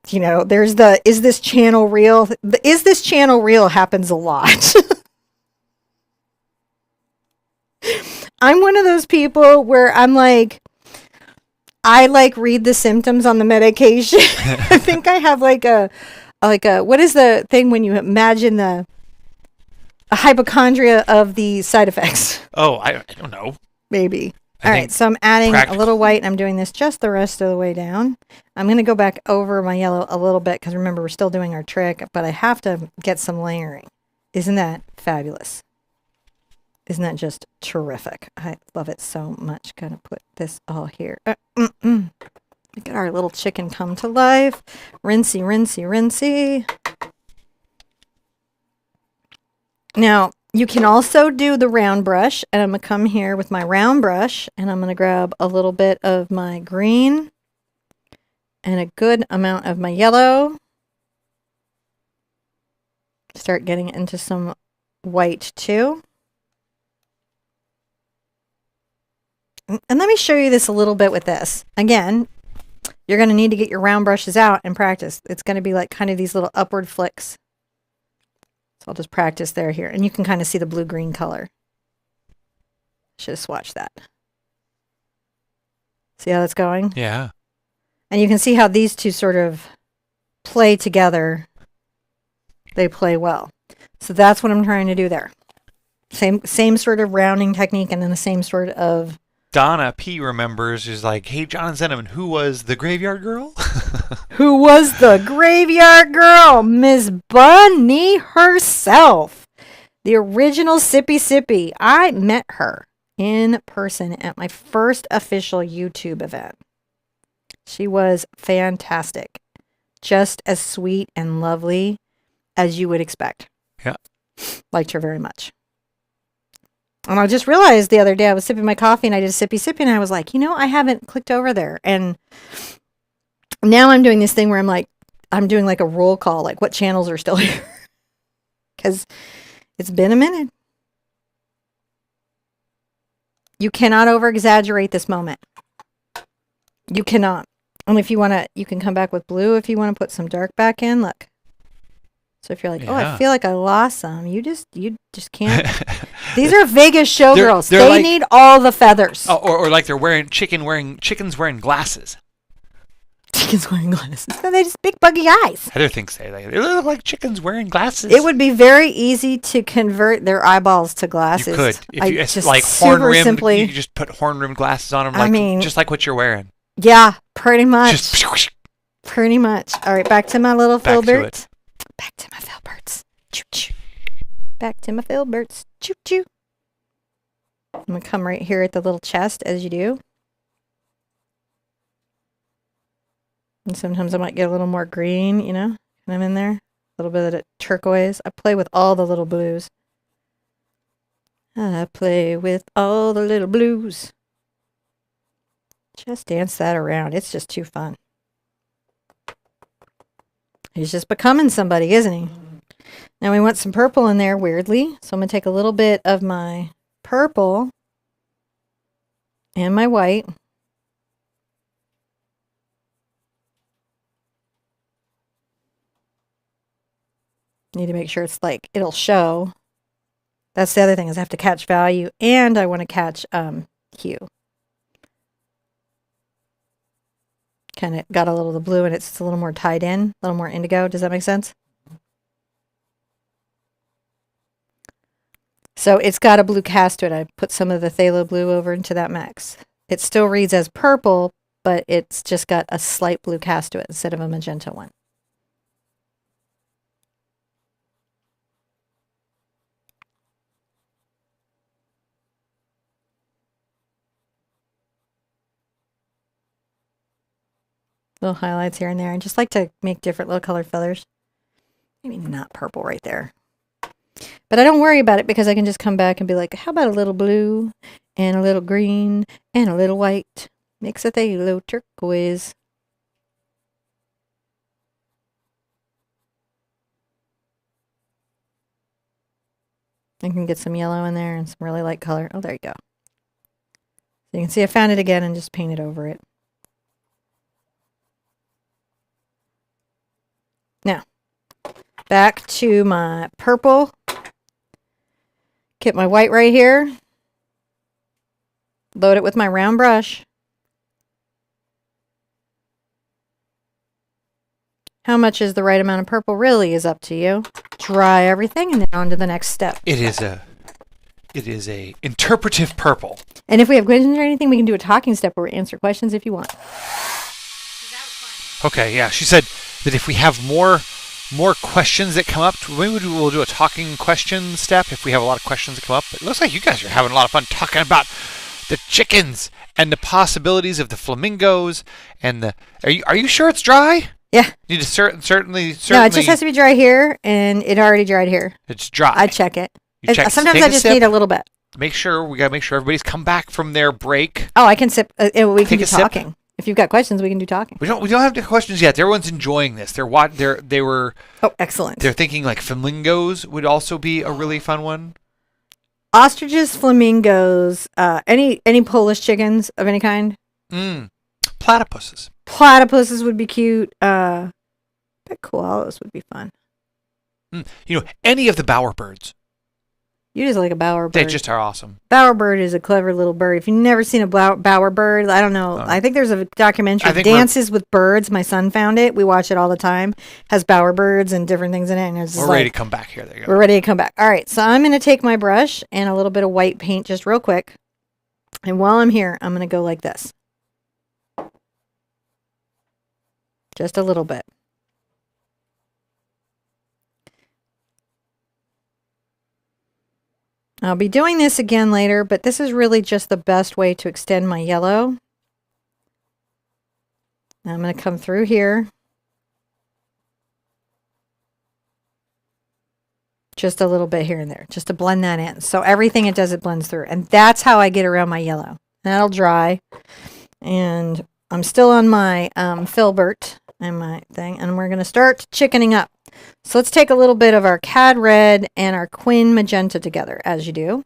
You know, there's the, is this channel real? The, is this channel real happens a lot. I'm one of those people where I'm like, I like read the symptoms on the medication. I think I have like a, what is the thing when you imagine a hypochondria of the side effects? Oh, I don't know. Maybe. All right, so I'm adding a little white, and I'm doing this just the rest of the way down. I'm going to go back over my yellow a little bit, because remember, we're still doing our trick, but I have to get some layering. Isn't that fabulous? Isn't that just terrific? I love it so much. Gonna put this all here. Look at our little chicken come to life. Rinsey, rinsey, rinsey. Now, you can also do the round brush, and I'm going to come here with my round brush, and I'm going to grab a little bit of my green and a good amount of my yellow. Start getting into some white too. And let me show you this a little bit with this. Again, you're going to need to get your round brushes out and practice. It's going to be like kind of these little upward flicks. So I'll just practice there here. And you can kind of see the blue-green color. Should have swatched that. See how that's going? Yeah. And you can see how these two sort of play together. They play well. So that's what I'm trying to do there. Same sort of rounding technique, and then the same sort of... Donna P remembers, is like, hey, John and Cinnamon, who was the graveyard girl? Who was the graveyard girl? Miss Bunny herself. The original Sippy Sippy. I met her in person at my first official YouTube event. She was fantastic. Just as sweet and lovely as you would expect. Yeah. Liked her very much. And I just realized the other day I was sipping my coffee and I did a sippy sippy and I was like, you know, I haven't clicked over there. And now I'm doing this thing where I'm like, I'm doing like a roll call, like what channels are still here? Because it's been a minute. You cannot over exaggerate this moment. You cannot. And if you want to, you can come back with blue if you want to put some dark back in. Look. So if you're like, oh, I feel like I lost some, you just can't. These are Vegas showgirls. They like, need all the feathers. Oh, or like they're wearing chickens wearing glasses. Chickens wearing glasses. So they just big buggy eyes. Heather thinks they look like chickens wearing glasses. It would be very easy to convert their eyeballs to glasses. You could. If you just like horn rimmed, simply, you just put horn rimmed glasses on them. Like, I mean, just like what you're wearing. Yeah, pretty much. Pretty much. All right, back to my little filberts. Back to my filberts. Choo choo. Back to my filberts. Choo choo. I'm going to come right here at the little chest as you do. And sometimes I might get a little more green, you know, when I'm in there. A little bit of the turquoise. I play with all the little blues. I play with all the little blues. Just dance that around. It's just too fun. He's just becoming somebody, isn't he? Now we want some purple in there, weirdly. So I'm going to take a little bit of my purple and my white. Need to make sure it's like, it'll show. That's the other thing, is I have to catch value and I want to catch hue. Kind of got a little of the blue and it's a little more tied in, a little more indigo. Does that make sense? So it's got a blue cast to it. I put some of the phthalo blue over into that mix. It still reads as purple, but it's just got a slight blue cast to it instead of a magenta one. Little highlights here and there. I just like to make different little colored feathers. Maybe not purple right there. But I don't worry about it because I can just come back and be like, how about a little blue and a little green and a little white? Mix a phthalo turquoise. I can get some yellow in there and some really light color. Oh, there you go. So you can see I found it again and just painted over it. Now, back to my purple. Get my white right here. Load it with my round brush. How much is the right amount of purple really is up to you. Dry everything and then on to the next step. It is a interpretive purple. And if we have questions or anything, we can do a talking step where we answer questions if you want. Okay, yeah. She said that if we have more questions that come up, maybe we'll do a talking question step if we have a lot of questions that come up. It looks like you guys are having a lot of fun talking about the chickens and the possibilities of the flamingos and the. Are you sure it's dry? Yeah. You need to certainly. No, it just has to be dry here, and it already dried here. It's dry. I check it. Sometimes Take I just need a little bit. We gotta make sure everybody's come back from their break. Oh, I can sip. We can do sip. talking. If you've got questions, we can do talking. We don't have the questions yet. Everyone's enjoying this. They were. Oh, excellent. They're thinking like flamingos would also be a really fun one. Ostriches, flamingos, any Polish chickens of any kind. Platypuses. Platypuses would be cute. But koalas would be fun. Any of the bowerbirds. You just like a bowerbird. They just are awesome. Bowerbird is a clever little bird. If you've never seen a bowerbird, I don't know. I think there's a documentary, Dances with Birds. My son found it. We watch it all the time. Has bowerbirds and different things in it. And we're ready to come back here. There you go. We're ready to come back. All right. So I'm going to take my brush and a little bit of white paint just real quick. And while I'm here, I'm going to go like this. Just a little bit. I'll be doing this again later, but this is really just the best way to extend my yellow. Now I'm going to come through here. Just a little bit here and there, just to blend that in. So everything it does, it blends through. And that's how I get around my yellow. That'll dry. And I'm still on my filbert and my thing. And we're going to start chickening up. So let's take a little bit of our cad red and our quin magenta together, as you do.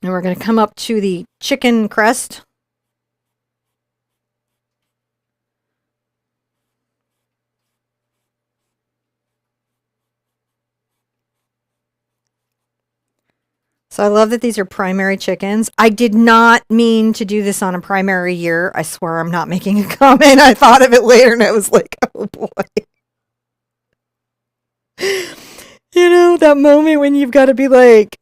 And we're going to come up to the chicken crest. So I love that these are primary chickens. I did not mean to do this on a primary year. I swear I'm not making a comment. I thought of it later and I was like, oh boy. That moment when you've got to be like,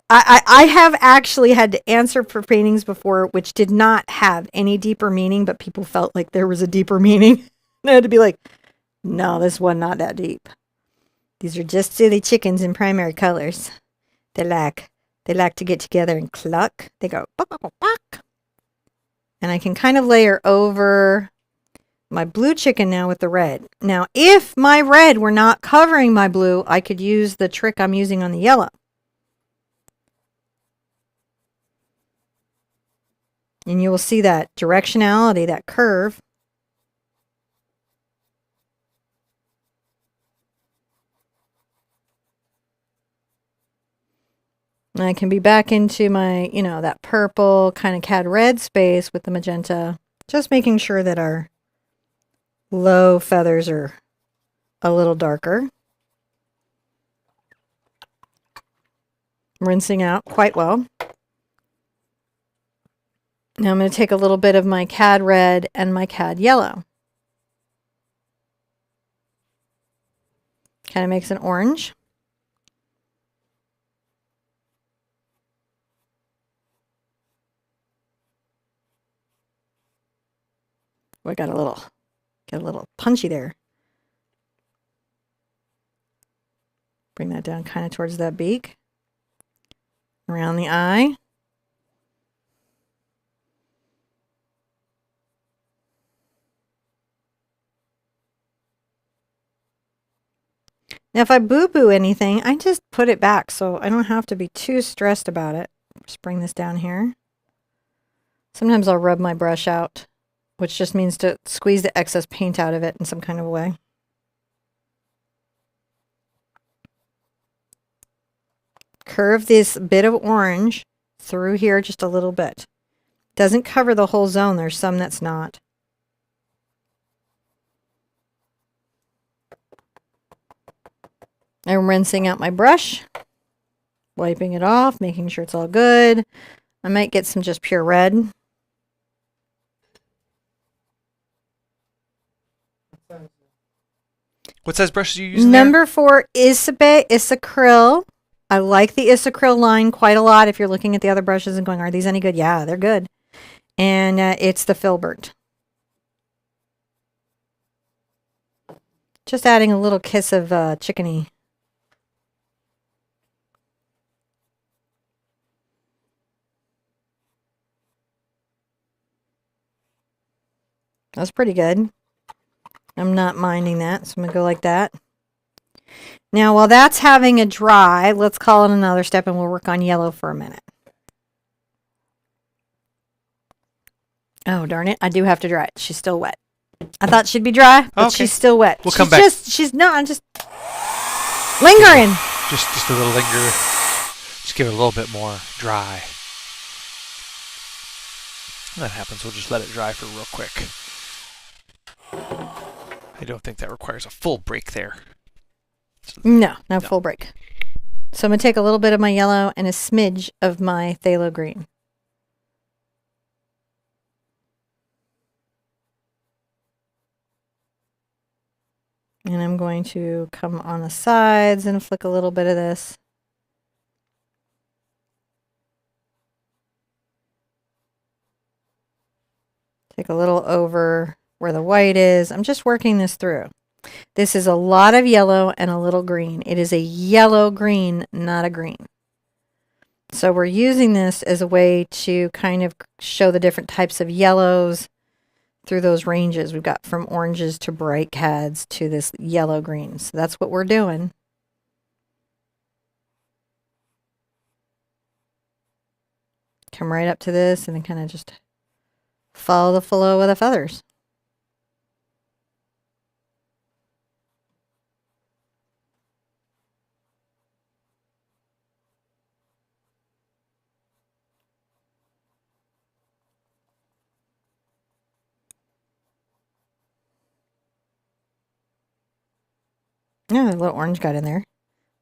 I have actually had to answer for paintings before which did not have any deeper meaning, but people felt like there was a deeper meaning. And I had to be like, no, this one not that deep. These are just silly chickens in primary colors. They like to get together and cluck. They go, buck, buck, buck, buck. And I can kind of layer over my blue chicken now with the red. Now, if my red were not covering my blue, I could use the trick I'm using on the yellow. And you will see that directionality, that curve. And I can be back into my, that purple kind of cad red space with the magenta. Just making sure that our low feathers are a little darker. Rinsing out quite well. Now I'm going to take a little bit of my cad red and my cad yellow. Kind of makes an orange. Oh, I got a little punchy there. Bring that down kind of towards that beak. Around the eye. Now, if I boo-boo anything, I just put it back so I don't have to be too stressed about it. Just bring this down here. Sometimes I'll rub my brush out, which just means to squeeze the excess paint out of it in some kind of way. curve this bit of orange through here just a little bit. Doesn't cover the whole zone. There's some that's not. I'm rinsing out my brush, wiping it off, making sure it's all good. I might get some just pure red. What size brush are you using Number 4, Isacryl. I like the Isacryl line quite a lot. If you're looking at the other brushes and going, are these any good? Yeah, they're good. And it's the Filbert. Just adding a little kiss of chickeny. That's pretty good. I'm not minding that, so I'm going to go like that. Now, while that's having a dry, let's call it another step and we'll work on yellow for a minute. Oh, darn it. I do have to dry it. She's still wet. I thought she'd be dry, but okay. She's still wet. We'll come back. I'm just lingering. Just a little linger. Just give it a little bit more dry. When that happens, we'll just let it dry for real quick. I don't think that requires a full break there. No full break. So I'm going to take a little bit of my yellow and a smidge of my phthalo green. And I'm going to come on the sides and flick a little bit of this. Take a little over where the white is. I'm just working this through. This is a lot of yellow and a little green. It is a yellow green, not a green. So we're using this as a way to kind of show the different types of yellows through those ranges. We've got from oranges to bright cads to this yellow green. So that's what we're doing. Come right up to this and then kind of just follow the flow of the feathers. Yeah, a little orange got in there.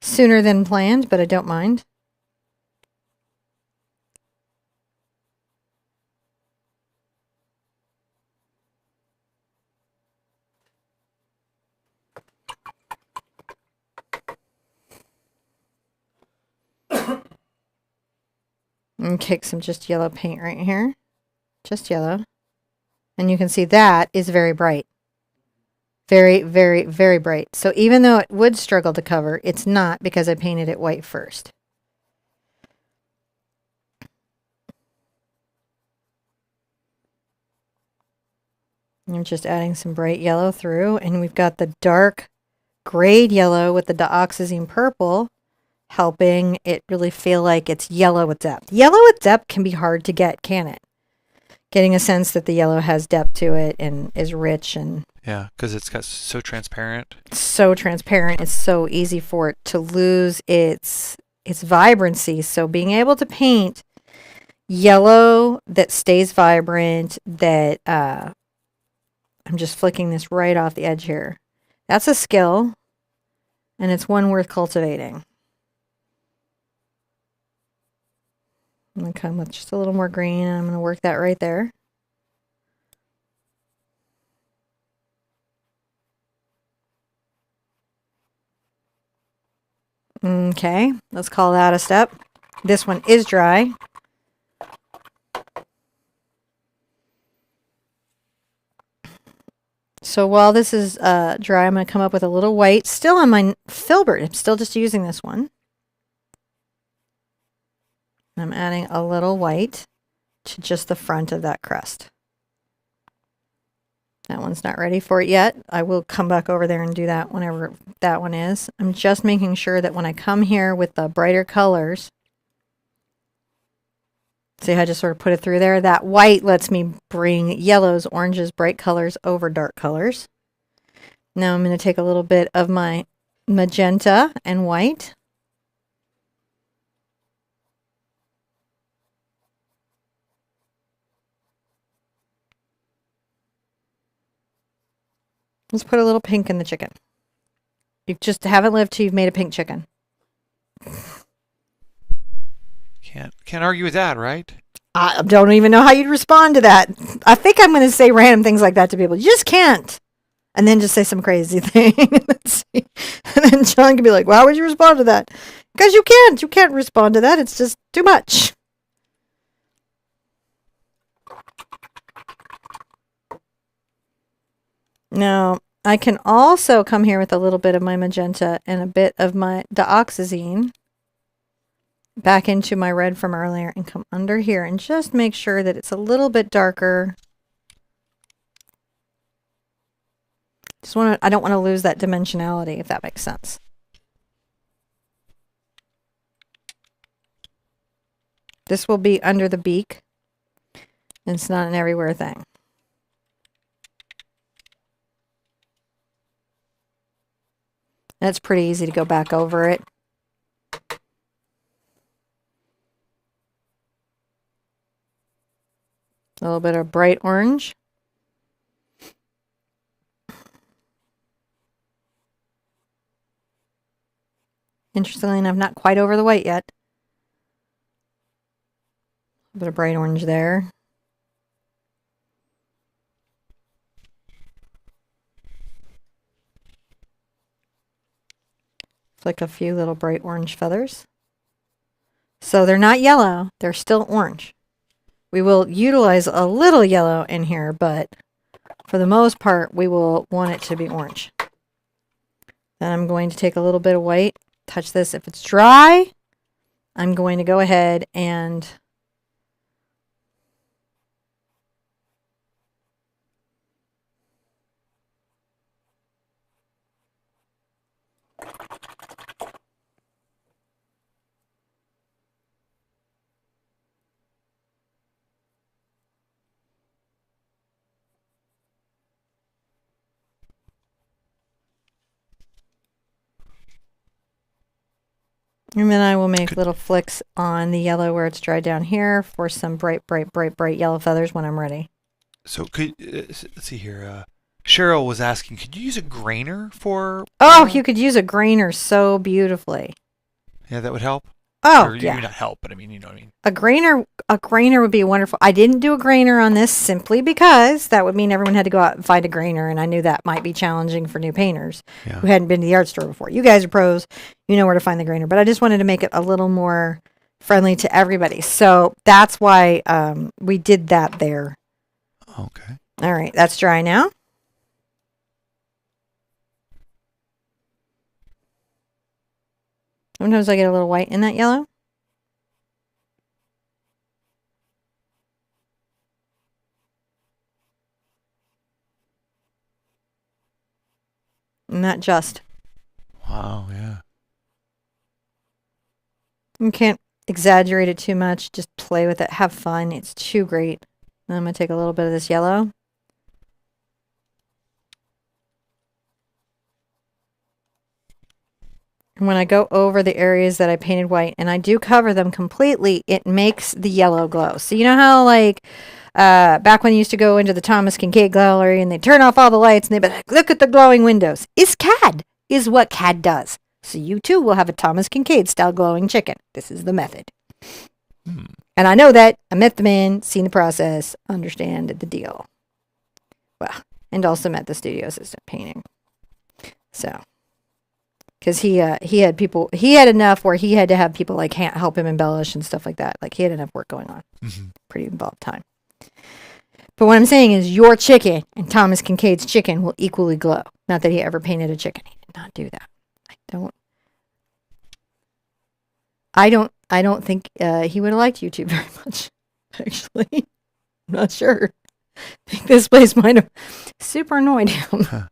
Sooner than planned, but I don't mind. And kick some just yellow paint right here. Just yellow. And you can see that is very bright. Very, very, very bright. So even though it would struggle to cover, it's not because I painted it white first. I'm just adding some bright yellow through, and we've got the dark grayed yellow with the dioxazine purple helping it really feel like it's yellow with depth. Yellow with depth can be hard to get, can it? Getting a sense that the yellow has depth to it and is rich and yeah, because it's got so transparent. So transparent, it's so easy for it to lose its vibrancy. So being able to paint yellow that stays vibrant, that I'm just flicking this right off the edge here. That's a skill, and it's one worth cultivating. I'm going to come with just a little more green, and I'm going to work that right there. Okay, let's call that a step. This one is dry. So while this is dry, I'm going to come up with a little white. Still on my filbert. I'm still just using this one. I'm adding a little white to just the front of that crest. That one's not ready for it yet. I will come back over there and do that whenever that one is. I'm just making sure that when I come here with the brighter colors, see how I just sort of put it through there? That white lets me bring yellows, oranges, bright colors over dark colors. Now I'm going to take a little bit of my magenta and white. Let's put a little pink in the chicken. You just haven't lived till you've made a pink chicken. Can't argue with that, right? I don't even know how you'd respond to that. I think I'm going to say random things like that to people. You just can't. And then just say some crazy thing. Let's see. And then John can be like, well, how would you respond to that? Because you can't. You can't respond to that. It's just too much. Now, I can also come here with a little bit of my magenta and a bit of my dioxazine back into my red from earlier and come under here and just make sure that it's a little bit darker. I don't want to lose that dimensionality, if that makes sense. This will be under the beak. And it's not an everywhere thing. That's pretty easy to go back over it. A little bit of bright orange. Interestingly enough, not quite over the white yet. A bit of bright orange there. Flick a few little bright orange feathers. So they're not yellow, they're still orange. We will utilize a little yellow in here, but for the most part, we will want it to be orange. Then I'm going to take a little bit of white, touch this. If it's dry, I'm going to go ahead and then I will make little flicks on the yellow where it's dry down here for some bright, bright, bright, bright yellow feathers when I'm ready. So let's see here. Cheryl was asking, could you use a grainer for? Oh, you could use a grainer so beautifully. Yeah, that would help. Oh, or, yeah. Not help, but I mean, you know what I mean. A grainer would be wonderful. I didn't do a grainer on this simply because that would mean everyone had to go out and find a grainer, and I knew that might be challenging for new painters who hadn't been to the art store before. You guys are pros. You know where to find the grainer, but I just wanted to make it a little more friendly to everybody. So that's why we did that there. Okay. All right, that's dry now. Sometimes I get a little white in that yellow. Not just. Wow, yeah. You can't exaggerate it too much. Just play with it. Have fun. It's too great. And I'm going to take a little bit of this yellow. And when I go over the areas that I painted white, and I do cover them completely, it makes the yellow glow. So you know how like back when you used to go into the Thomas Kincaid Gallery and they turn off all the lights and they'd be like, look at the glowing windows. Is CAD is what CAD does. So you too will have a Thomas Kincaid style glowing chicken. This is the method. And I know that. I met the man, seen the process, understand the deal. Well, and also met the studio assistant painting. So, because he had enough where he had to have people like help him embellish and stuff like that. Like he had enough work going on. Pretty involved time. But what I'm saying is your chicken and Thomas Kincaid's chicken will equally glow. Not that he ever painted a chicken. He did not do that. I don't think he would have liked YouTube very much, actually. I'm not sure. I think this place might have super annoyed him.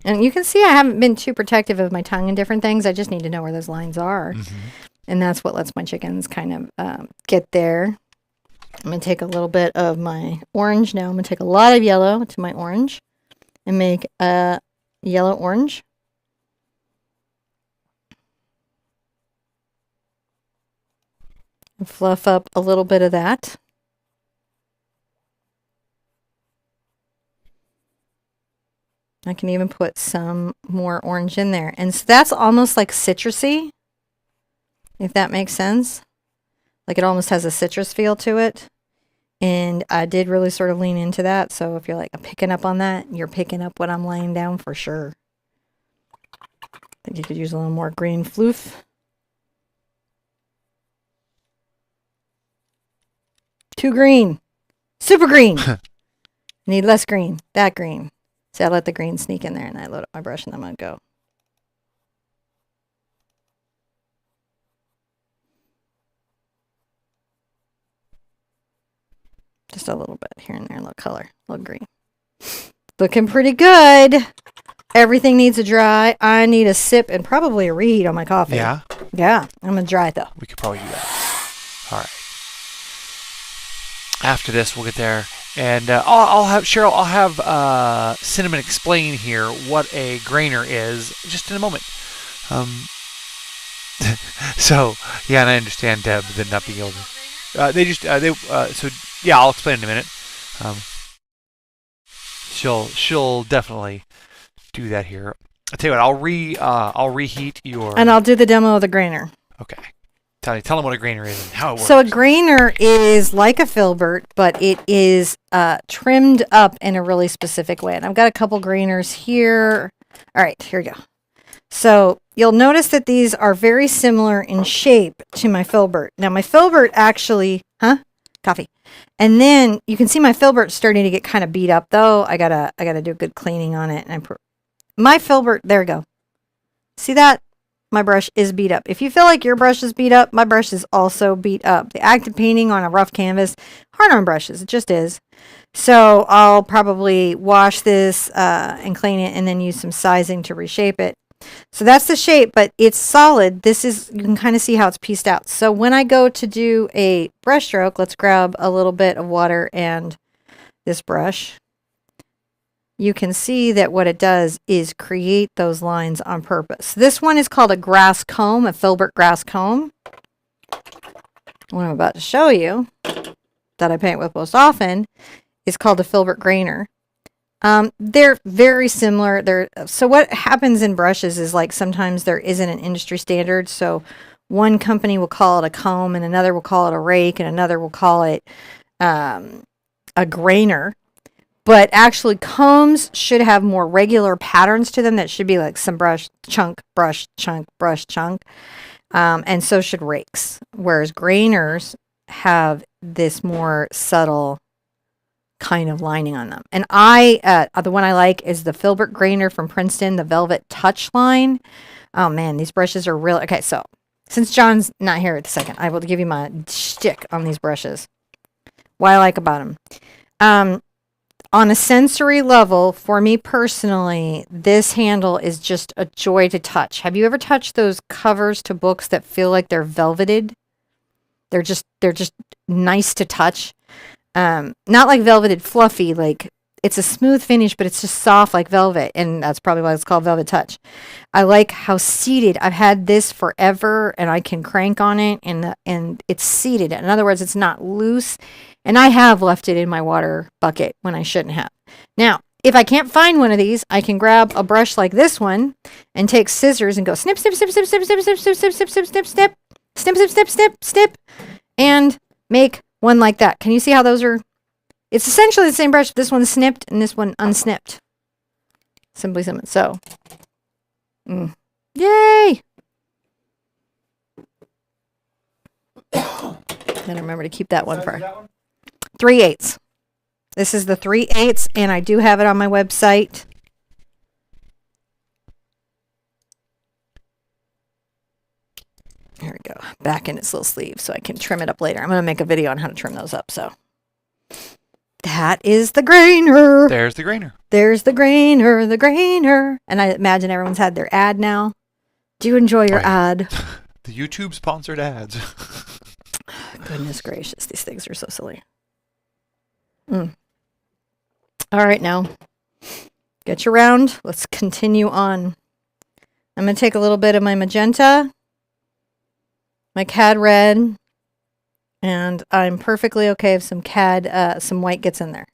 And you can see I haven't been too protective of my tongue and different things. I just need to know where those lines are. And that's what lets my chickens kind of get there. I'm going to take a little bit of my orange now. I'm going to take a lot of yellow to my orange and make a yellow orange. Fluff up a little bit of that. I can even put some more orange in there. And so that's almost like citrusy, if that makes sense. Like it almost has a citrus feel to it. And I did really sort of lean into that. So if you're like picking up on that, you're picking up what I'm laying down for sure. I think you could use a little more green floof. Too green. Super green. Need less green. That green. See, I let the green sneak in there and I load up my brush and I'm going to go. Just a little bit here and there, a little color, a little green. Looking pretty good. Everything needs to dry. I need a sip and probably a reheat on my coffee. Yeah? Yeah, I'm going to dry it though. We could probably do that. All right. After this, we'll get there. And I'll have Cheryl. I'll have Cinnamon explain here what a grainer is just in a moment. So yeah, and I understand Deb the not being able to. So yeah, I'll explain in a minute. She'll definitely do that here. I'll tell you what. I'll reheat your. And I'll do the demo of the grainer. Okay. Tell them what a grainer is and how it works. So a grainer is like a filbert, but it is trimmed up in a really specific way. And I've got a couple grainers here. All right, here we go. So you'll notice that these are very similar in shape to my filbert. Now my filbert actually, coffee. And then you can see my filbert starting to get kind of beat up though. I gotta do a good cleaning on it. And my filbert, there we go. See that? My brush is beat up. If you feel like your brush is beat up, my brush is also beat up. The act of painting on a rough canvas, hard on brushes, it just is. So I'll probably wash this and clean it and then use some sizing to reshape it. So that's the shape, but it's solid. This is, you can kind of see how it's pieced out. So when I go to do a brush stroke, let's grab a little bit of water and this brush. You can see that what it does is create those lines on purpose. This one is called a grass comb, a filbert grass comb. What I'm about to show you that I paint with most often is called a filbert grainer. They're very similar. So what happens in brushes is like sometimes there isn't an industry standard. So one company will call it a comb and another will call it a rake and another will call it a grainer. But actually combs should have more regular patterns to them that should be like some brush, chunk, brush, chunk, brush, chunk. And so should rakes. Whereas grainers have this more subtle kind of lining on them. And the one I like is the Filbert grainer from Princeton, the Velvet Touch line. Oh man, these brushes are real. Okay, so since John's not here at the second, I will give you my shtick on these brushes. What I like about them. On a sensory level, for me personally, this handle is just a joy to touch. Have you ever touched those covers to books that feel like they're velveted? They're just nice to touch. Not like velveted fluffy, like it's a smooth finish, but it's just soft like velvet, and that's probably why it's called Velvet Touch. I like how seated. I've had this forever, and I can crank on it, and it's seated. In other words, it's not loose. And I have left it in my water bucket when I shouldn't have. Now, if I can't find one of these, I can grab a brush like this one and take scissors and go snip, snip, snip, snip, snip, snip, snip, snip, snip, snip, snip, snip, snip, snip, snip, snip, snip, snip, and make one like that. Can you see how those are? It's essentially the same brush. This one's snipped and this one unsnipped. Simply simple. So, yay! Gotta remember to keep that one for 3/8. This is the 3/8, and I do have it on my website. There we go. Back in its little sleeve, so I can trim it up later. I'm going to make a video on how to trim those up. So that is the grainer. There's the grainer. There's the grainer, the grainer. And I imagine everyone's had their ad now. Do you enjoy your ad? The YouTube sponsored ads. Goodness gracious, these things are so silly. All right, now get your round. Let's continue on. I'm going to take a little bit of my magenta, my cad red, And I'm perfectly okay if some some white gets in there.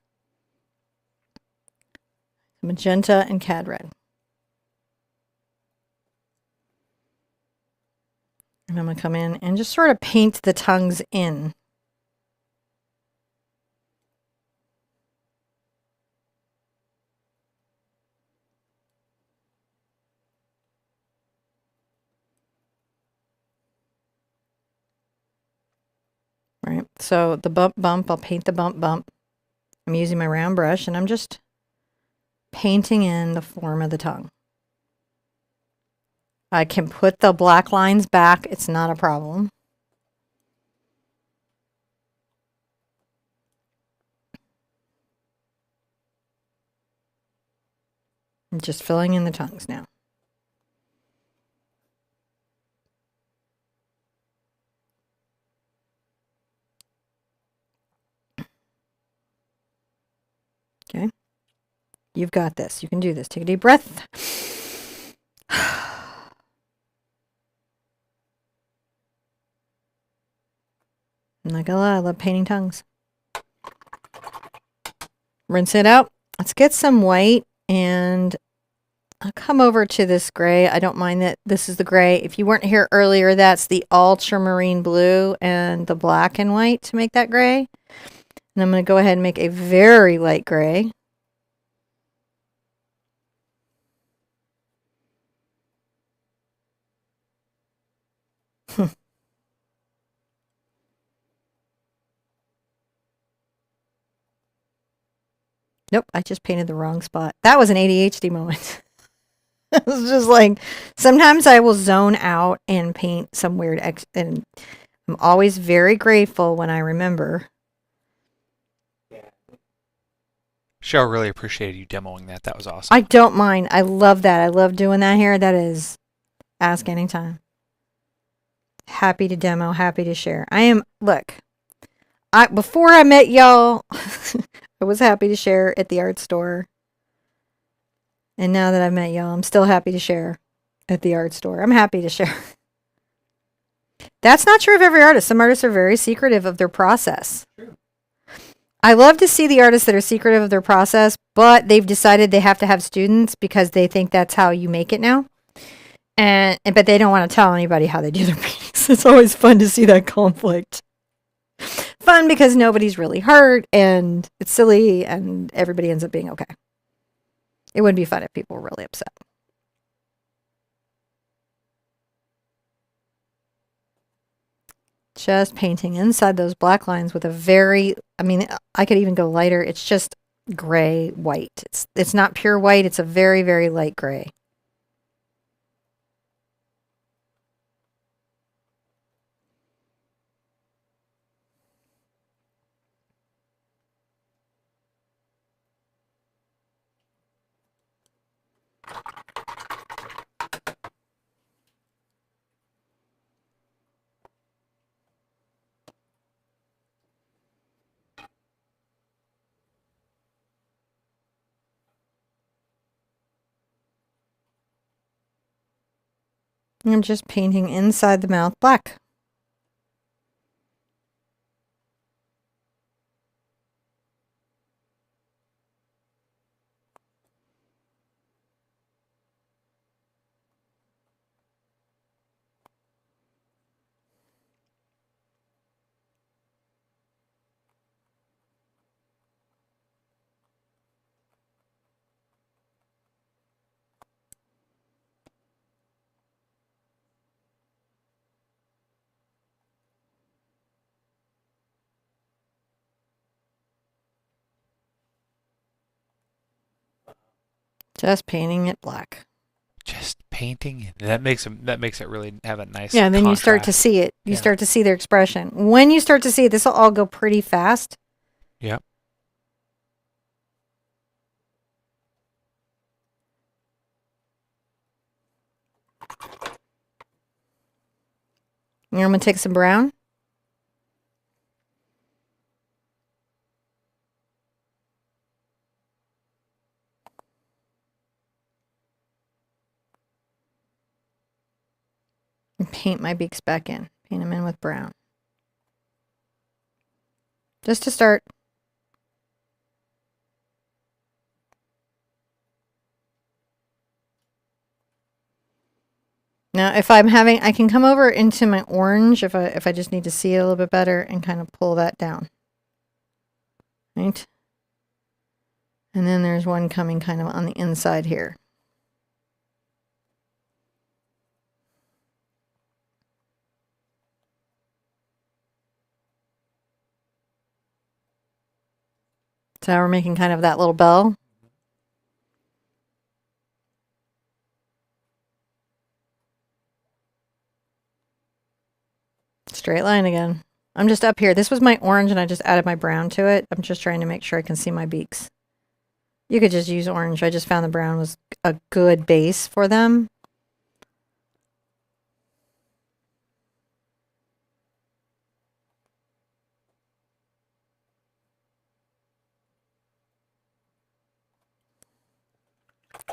Magenta and cad red. And I'm going to come in and just sort of paint the tongues in. Right, so the bump, I'll paint the bump. I'm using my round brush and I'm just painting in the form of the tongue. I can put the black lines back, it's not a problem. I'm just filling in the tongues now. Okay. You've got this. You can do this. Take a deep breath. I'm not gonna lie, I love painting tongues. Rinse it out. Let's get some white and I'll come over to this gray. I don't mind that this is the gray. If you weren't here earlier, that's the ultramarine blue and the black and white to make that gray. And I'm going to go ahead and make a very light gray. Nope, I just painted the wrong spot. That was an ADHD moment. It was just like, sometimes I will zone out and paint some weird and I'm always very grateful when I remember. Cheryl really appreciated you demoing that. That was awesome. I don't mind. I love that. I love doing that here. That is, ask anytime. Happy to demo, happy to share. I am, look, before I met y'all, I was happy to share at the art store. And now that I've met y'all, I'm still happy to share at the art store. I'm happy to share. That's not true of every artist. Some artists are very secretive of their process. True. I love to see the artists that are secretive of their process, but they've decided they have to have students because they think that's how you make it now. But they don't want to tell anybody how they do their paintings. It's always fun to see that conflict. Fun because nobody's really hurt and it's silly and everybody ends up being okay. It wouldn't be fun if people were really upset. Just painting inside those black lines with a very, I mean, I could even go lighter. It's just gray white. It's not pure white. It's a very, very light gray. I'm just painting inside the mouth black. Just painting it black. Just painting it. That makes it really have a nice Yeah, and then contrast. you start to see it. You start to see their expression. When you start to see it, this will all go pretty fast. Yeah. And I'm going to take some brown. And paint my beaks back in. Paint them in with brown. just to start. Now, if I'm having, I can come over into my orange if I just need to see it a little bit better and kind of pull that down. Right? And then there's one coming kind of on the inside here. So we're making kind of that little bell. Straight line again. I'm just up here. This was my orange and I just added my brown to it. I'm just trying to make sure I can see my beaks. You could just use orange. I just found the brown was a good base for them.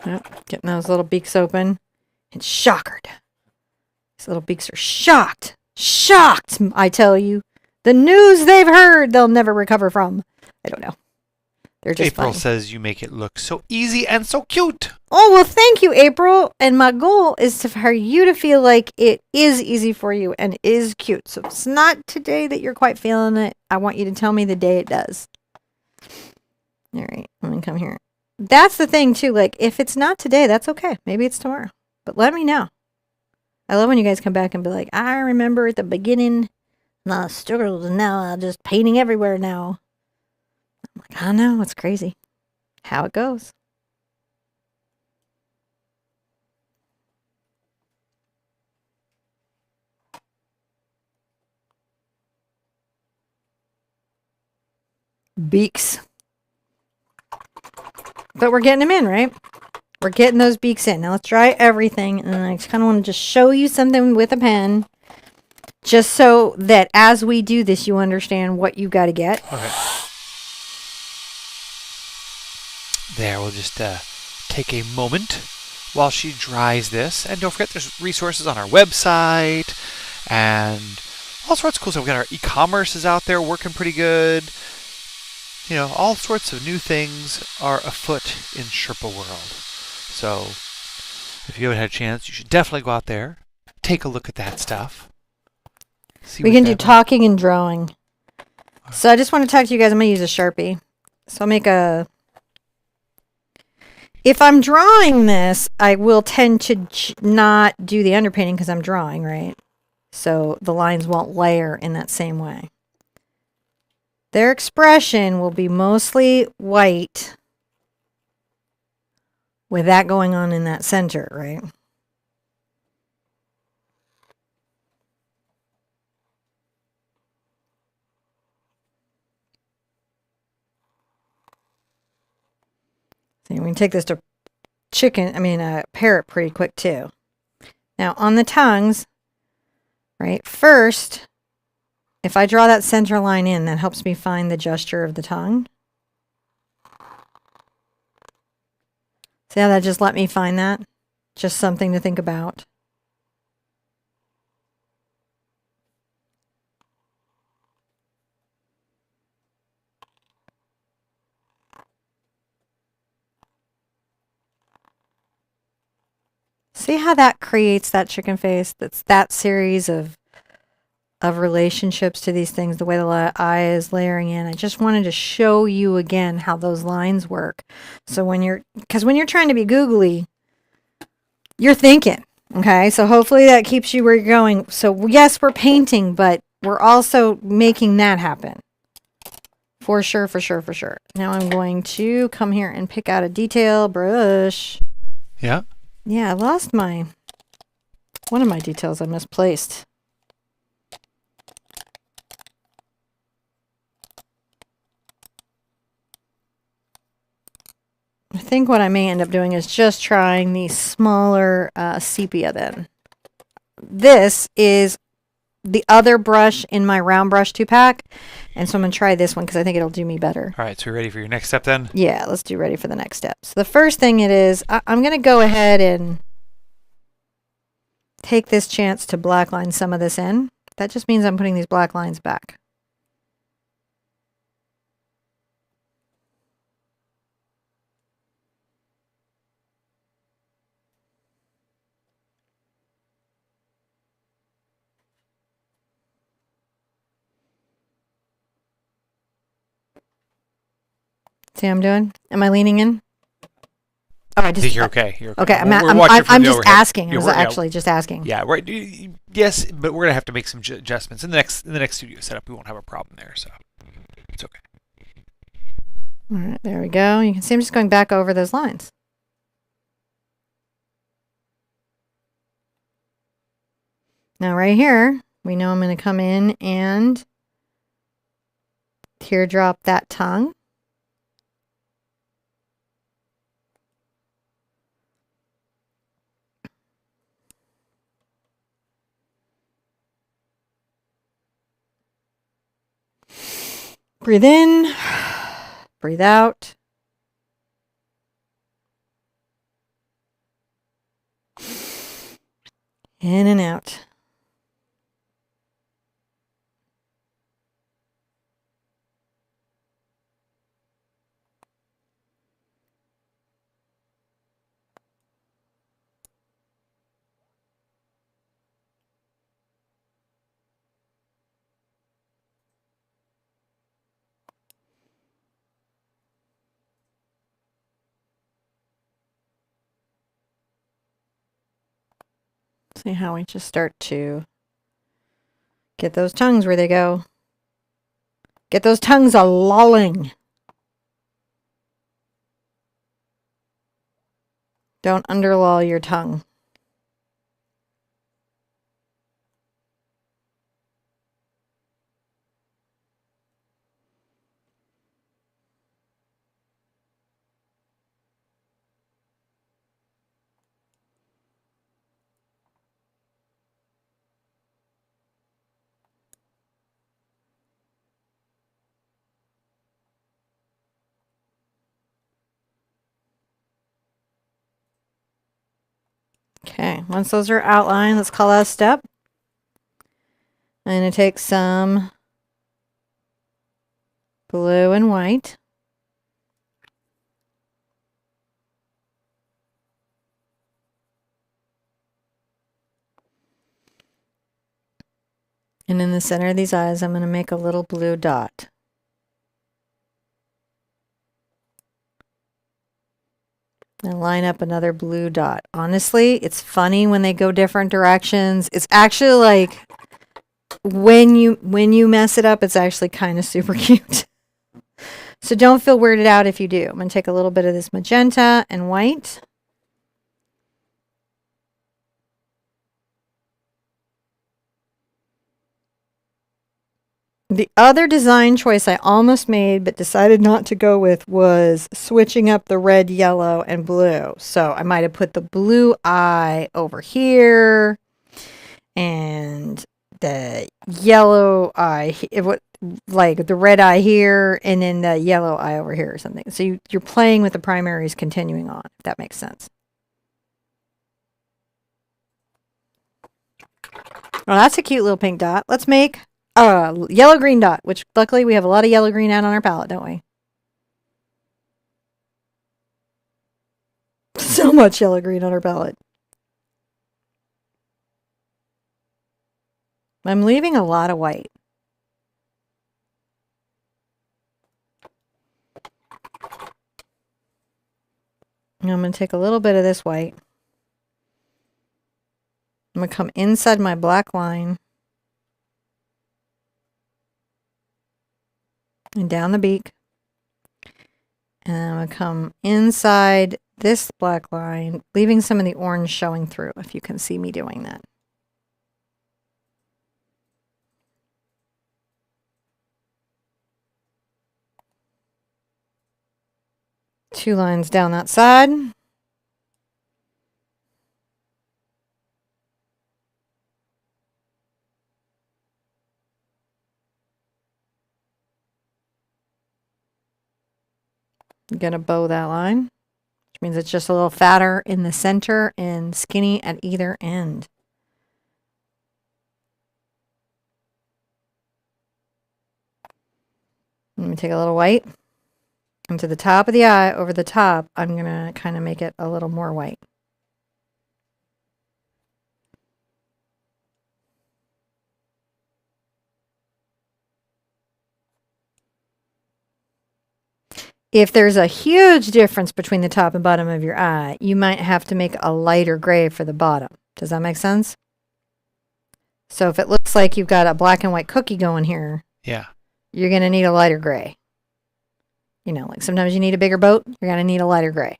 Yep, getting those little beaks open. And shockered. These little beaks are shocked. Shocked, I tell you. The news they've heard they'll never recover from. I don't know. They're just April funny. says you make it look so easy and so cute. Oh, well, thank you, April. And my goal is for you to feel like it is easy for you and is cute. So if it's not today that you're quite feeling it, I want you to tell me the day it does. All right, let me come here. That's the thing, too. Like, if it's not today, that's okay. Maybe it's tomorrow. But let me know. I love when you guys come back and be like, I remember at the beginning, I struggled, and now I'm just painting everywhere now. I'm like, I know, it's crazy. How it goes. Beaks. But we're getting them in, right? We're getting those beaks in. Now let's dry everything. And I kind of want to just show you something with a pen. Just so that as we do this, you understand what you got to get. Okay. There, we'll just take a moment while she dries this. And don't forget, there's resources on our website and all sorts of cool stuff. We've got our e-commerce is out there working pretty good. You know, all sorts of new things are afoot in Sherpa world. So if you haven't had a chance, you should definitely go out there, take a look at that stuff. We can do talking and drawing. So I just want to talk to you guys. I'm going to use a Sharpie. So I'll make a... If I'm drawing this, I will tend to not do the underpainting because I'm drawing, right? So the lines won't layer in that same way. Their expression will be mostly white with that going on in that center, right? See, we can take this to parrot pretty quick too. Now on the tongues, right, first, if I draw that center line in, that helps me find the gesture of the tongue. See how that just let me find that? Just something to think about. See how that creates that chicken face? That's that series of relationships to these things, the way the eye is layering in. I just wanted to show you again how those lines work. So when you're trying to be googly, you're thinking, okay? So hopefully that keeps you where you're going. So yes, we're painting, but we're also making that happen. For sure, for sure, for sure. Now I'm going to come here and pick out a detail brush. Yeah? Yeah, I lost one of my details I misplaced. I think what I may end up doing is just trying the smaller sepia then. This is the other brush in my round brush 2-pack. And so I'm going to try this one because I think it'll do me better. All right, so you're ready for your next step then? Yeah, let's do ready for the next step. So the first thing it is, I'm going to go ahead and take this chance to black line some of this in. That just means I'm putting these black lines back. See how I'm doing? Am I leaning in? Oh, I think you're okay. You're okay. Okay, I'm just asking. I was actually just asking. Yeah, right. Yes, but we're gonna have to make some adjustments in the next studio setup. We won't have a problem there, so it's okay. All right, there we go. You can see I'm just going back over those lines. Now right here, we know I'm going to come in and teardrop that tongue. Breathe in, breathe out. In and out. See how we just start to get those tongues where they go. Get those tongues a lolling. Don't underlull your tongue. Okay, once those are outlined, let's call out a step. I'm going to take some blue and white. And in the center of these eyes, I'm going to make a little blue dot. And line up another blue dot. Honestly, it's funny when they go different directions. It's actually like when you mess it up, it's actually kind of super cute. So don't feel weirded out if you do. I'm going to take a little bit of this magenta and white. The other design choice I almost made but decided not to go with was switching up the red, yellow, and blue. So I might have put the blue eye over here and the yellow eye, like the red eye here, and then the yellow eye over here or something. So you're playing with the primaries continuing on, if that makes sense. Well, that's a cute little pink dot. Let's make yellow-green dot, which luckily we have a lot of yellow-green out on our palette, don't we? So much yellow-green on our palette. I'm leaving a lot of white. And I'm going to take a little bit of this white. I'm going to come inside my black line and down the beak. And I'm going to come inside this black line, leaving some of the orange showing through, if you can see me doing that. Two lines down that side. I'm going to bow that line, which means it's just a little fatter in the center and skinny at either end. Let me take a little white. And to the top of the eye, over the top, I'm going to kind of make it a little more white. If there's a huge difference between the top and bottom of your eye, you might have to make a lighter gray for the bottom. Does that make sense? So if it looks like you've got a black and white cookie going here, Yeah. you're going to need a lighter gray. You know, like sometimes you need a bigger boat, you're going to need a lighter gray.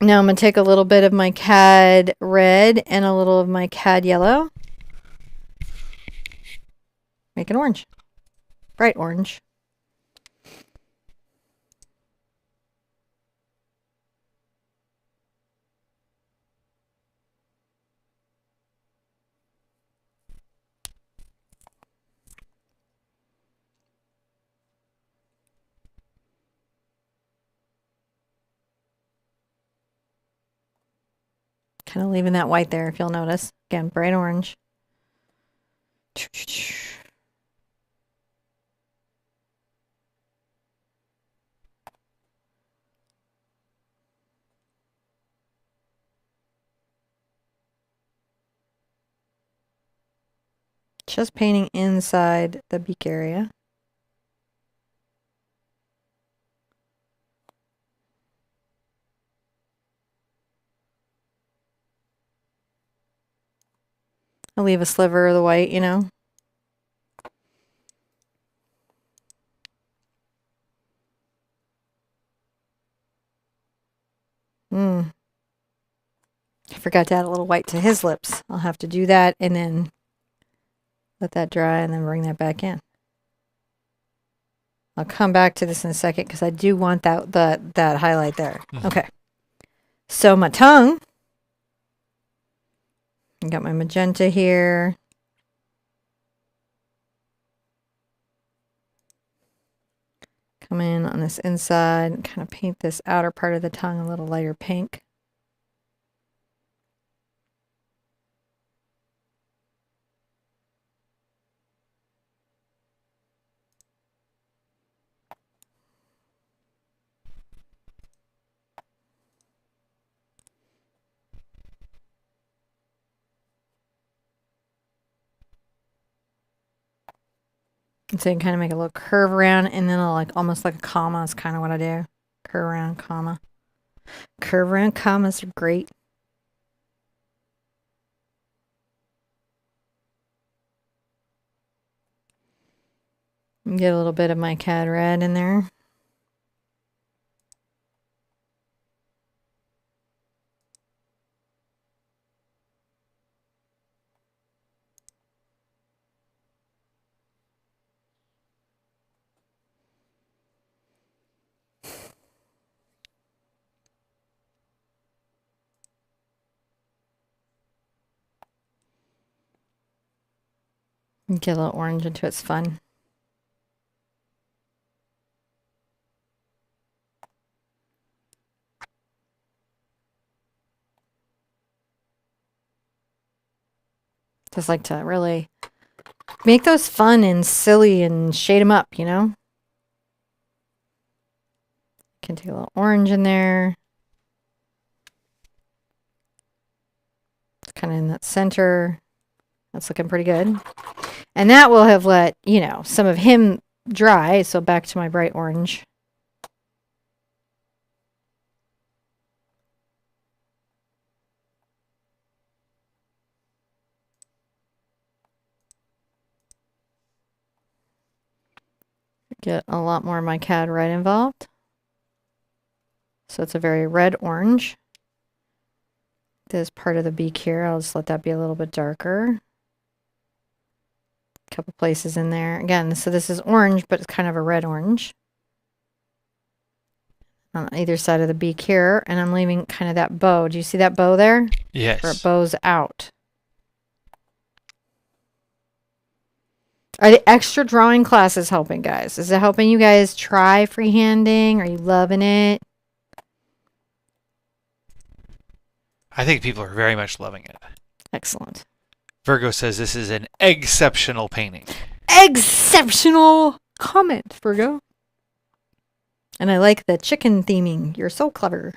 Now I'm going to take a little bit of my cad red and a little of my cad yellow. Make an orange. Bright orange. Kind of leaving that white there, if you'll notice. Again, bright orange. Just painting inside the beak area. I'll leave a sliver of the white, you know. I forgot to add a little white to his lips. I'll have to do that and then let that dry and then bring that back in. I'll come back to this in a second because I do want that highlight there. Okay. So my tongue. I got my magenta here. Come in on this inside and kind of paint this outer part of the tongue a little lighter pink. And so you can kind of make a little curve around and then like almost like a comma is kind of what I do. Curve around, comma. Curve around commas are great. Get a little bit of my cad red in there. Get a little orange into its fun. Just like to really make those fun and silly and shade them up, you know? Can take a little orange in there. It's kind of in that center. That's looking pretty good. And that will have let, you know, some of him dry. So back to my bright orange. Get a lot more of my cad red involved. So it's a very red orange. This part of the beak here, I'll just let that be a little bit darker. A couple places in there. Again, so this is orange, but it's kind of a red orange. On either side of the beak here. And I'm leaving kind of that bow. Do you see that bow there? Yes. Or it bows out. Are the extra drawing classes helping, guys? Is it helping you guys try freehanding? Are you loving it? I think people are very much loving it. Excellent. Virgo says this is an exceptional painting. Exceptional comment, Virgo. And I like the chicken theming. You're so clever.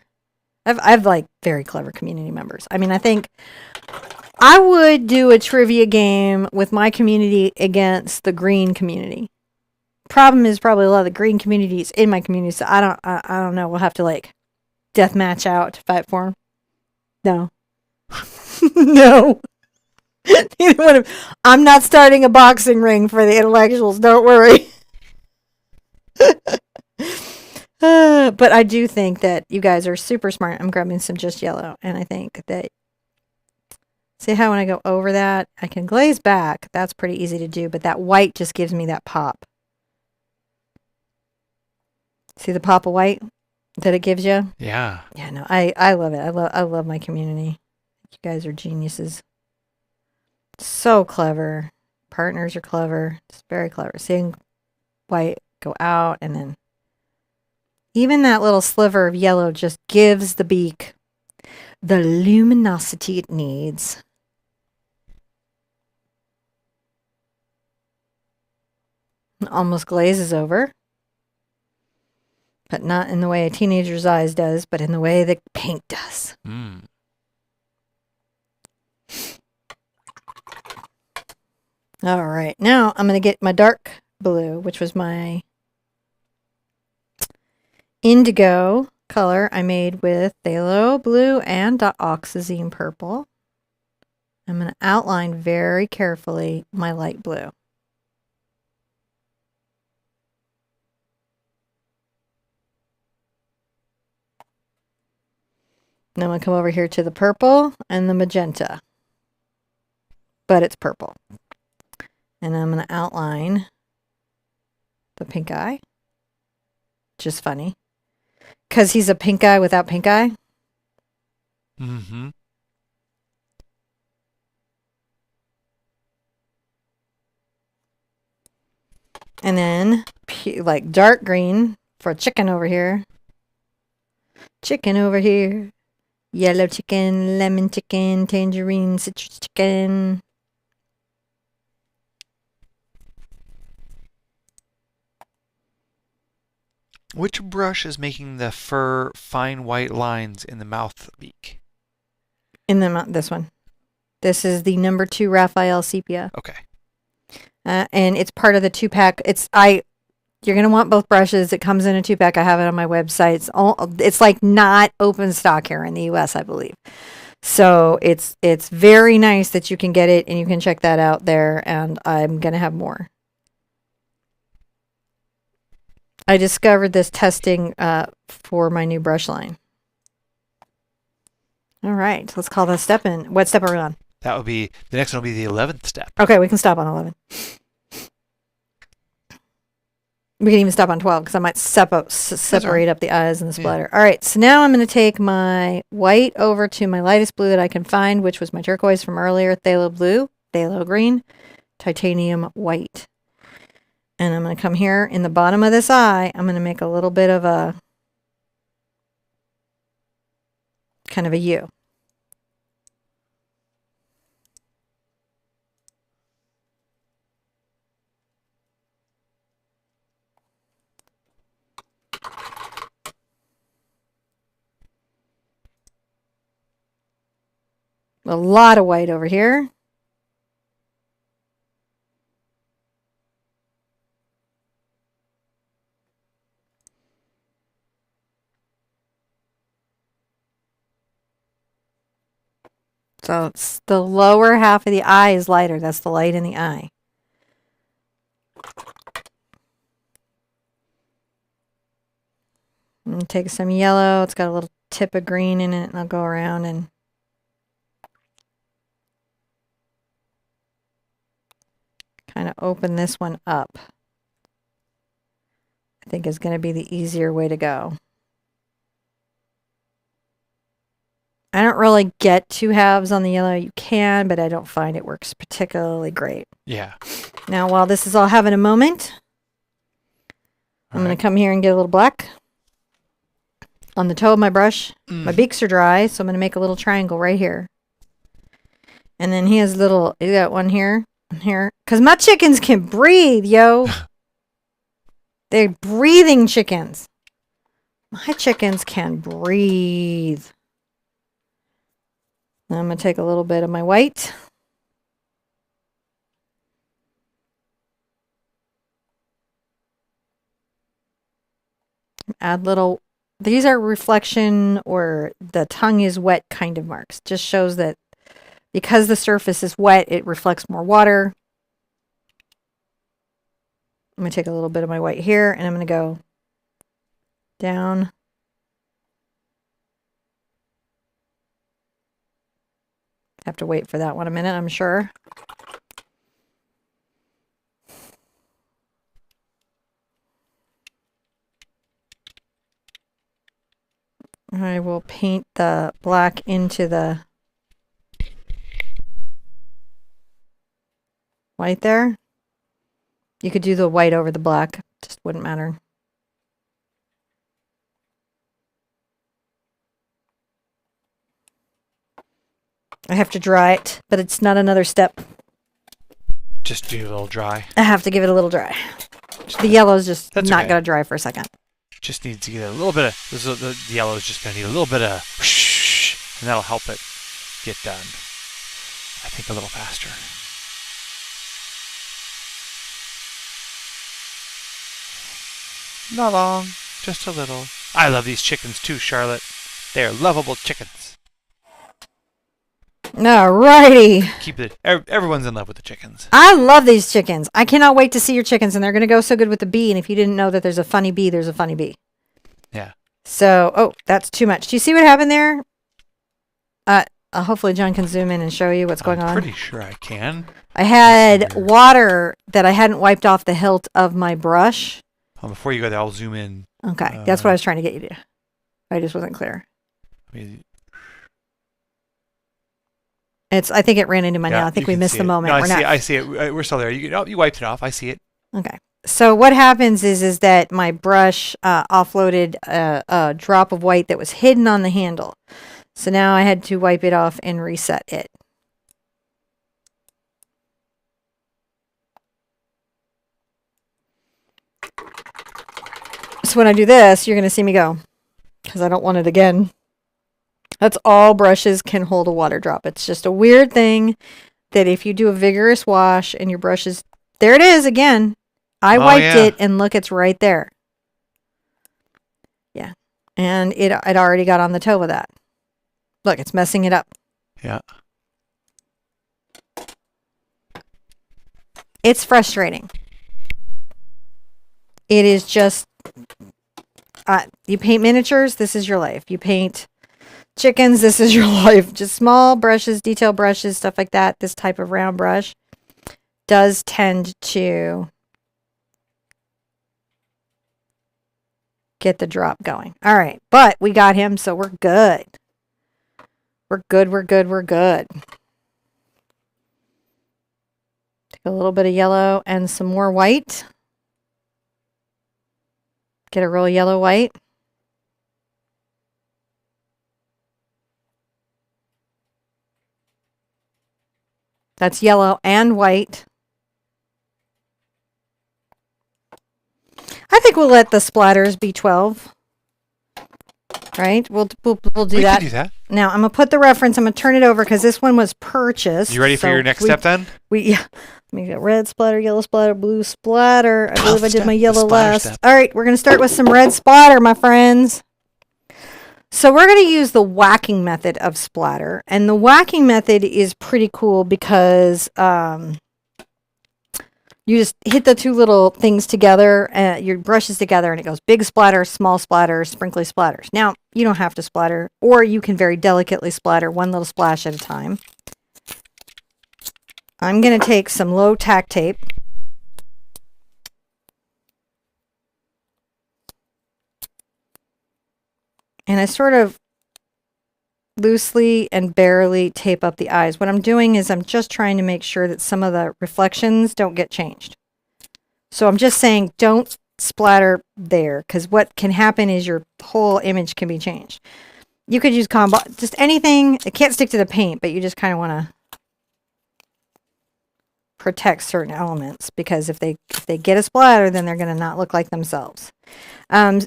I've like very clever community members. I mean, I think I would do a trivia game with my community against the green community. Problem is probably a lot of the green communities in my community, so I don't know. We'll have to like death match out to fight for them. No. No. Neither one of I'm not starting a boxing ring for the intellectuals, don't worry. But I do think that you guys are super smart. I'm grabbing some just yellow, and I think that, see how when I go over that, I can glaze back. That's pretty easy to do, but that white just gives me that pop. See the pop of white that it gives you? Yeah. Yeah, no, I love it. I love my community. You guys are geniuses. So clever. Partners are clever. It's very clever. Seeing white go out, and then even that little sliver of yellow just gives the beak the luminosity it needs. It almost glazes over. But not in the way a teenager's eyes does, but in the way that paint does. Mm. All right, now I'm going to get my dark blue, which was my indigo color I made with phthalo blue and dioxazine purple. I'm going to outline very carefully my light blue. Now I'm going to come over here to the purple and the magenta, but it's purple. And I'm going to outline the pink eye. Just funny. Because he's a pink eye without pink eye. Mm-hmm. And then, like, dark green for a chicken over here. Chicken over here. Yellow chicken, lemon chicken, tangerine, citrus chicken. Which brush is making the fur fine white lines in the mouth beak? In the this one. This is the number 2 Raphael Sepia. Okay. And it's part of the 2-pack. You're going to want both brushes. It comes in a 2-pack. I have it on my website. It's like not open stock here in the US, I believe. So it's very nice that you can get it, and you can check that out there, and I'm going to have more. I discovered this testing for my new brush line. All right, let's call that step in. What step are we on? That would be, the next one will be the 11th step. Okay, we can stop on 11. We can even stop on 12 because I might separate up the eyes and the splatter. Yeah. All right, so now I'm going to take my white over to my lightest blue that I can find, which was my turquoise from earlier, phthalo blue, phthalo green, titanium white. And I'm going to come here in the bottom of this eye. I'm going to make a little bit of a kind of a U. A lot of white over here. So it's the lower half of the eye is lighter. That's the light in the eye. I'm going to take some yellow. It's got a little tip of green in it, and I'll go around and kind of open this one up. I think is going to be the easier way to go. I don't really get 2 halves on the yellow. You can, but I don't find it works particularly great. Yeah. Now, while this is all having a moment, I'm going to come here and get a little black on the toe of my brush. My beaks are dry, so I'm going to make a little triangle right here. And then he got one here, and here. Because my chickens can breathe, yo. They're breathing chickens. My chickens can breathe. I'm going to take a little bit of my white. Add little, these are reflection or the tongue is wet kind of marks. Just shows that because the surface is wet, it reflects more water. I'm going to take a little bit of my white here and I'm going to go down. Have to wait for that one a minute, I'm sure. I will paint the black into the white there. You could do the white over the black, just wouldn't matter. I have to dry it, but it's not another step. Just do a little dry. I have to give it a little dry. The yellow is just not going to dry for a second. Just needs to get a little bit of, the yellow is just going to need a little bit of whoosh, and that'll help it get done. I think a little faster. Not long, just a little. I love these chickens too, Charlotte. They're lovable chickens. Alrighty. Keep it. Everyone's in love with the chickens. I love these chickens. I cannot wait to see your chickens, and they're going to go so good with the bee. And if you didn't know that there's a funny bee, there's a funny bee. Yeah. So, oh, that's too much. Do you see what happened there? Hopefully John can zoom in and show you what's going on. I'm pretty sure I can. I had water that I hadn't wiped off the hilt of my brush. Before you go there, I'll zoom in. Okay, that's what I was trying to get you to. I just wasn't clear. I think it ran into my nail. I think we missed the moment. No, I see it. We're still there. You wiped it off. I see it. Okay. So what happens is that my brush offloaded a drop of white that was hidden on the handle. So now I had to wipe it off and reset it. So when I do this, you're going to see me go, because I don't want it again. That's all brushes can hold a water drop. It's just a weird thing that if you do a vigorous wash and your brush is, there it is again. I wiped it and look, it's right there. Yeah. And it already got on the toe with that. Look, it's messing it up. Yeah. It's frustrating. It is just, you paint miniatures, this is your life. You paint chickens, this is your life. Just small brushes, detail brushes, stuff like that. This type of round brush does tend to get the drop going. All right, but we got him, so we're good. We're good, we're good, we're good. Take a little bit of yellow and some more white. Get a real yellow white. That's yellow and white. I think we'll let the splatters be 12. Right? We'll do that. We can do that. Now, I'm going to put the reference. I'm going to turn it over because this one was purchased. You ready for your next step then? Yeah. Let me get red splatter, yellow splatter, blue splatter. I believe I did my yellow last. Step. All right. We're going to start with some red splatter, my friends. So we're going to use the whacking method of splatter. And the whacking method is pretty cool because you just hit the two little things together, your brushes together, and it goes big splatter, small splatter, sprinkly splatters. Now, you don't have to splatter, or you can very delicately splatter one little splash at a time. I'm going to take some low tack tape. And I sort of loosely and barely tape up the eyes. What I'm doing is I'm just trying to make sure that some of the reflections don't get changed. So I'm just saying don't splatter there, because what can happen is your whole image can be changed. You could use just anything. It can't stick to the paint, but you just kind of want to protect certain elements, because if they get a splatter, then they're going to not look like themselves.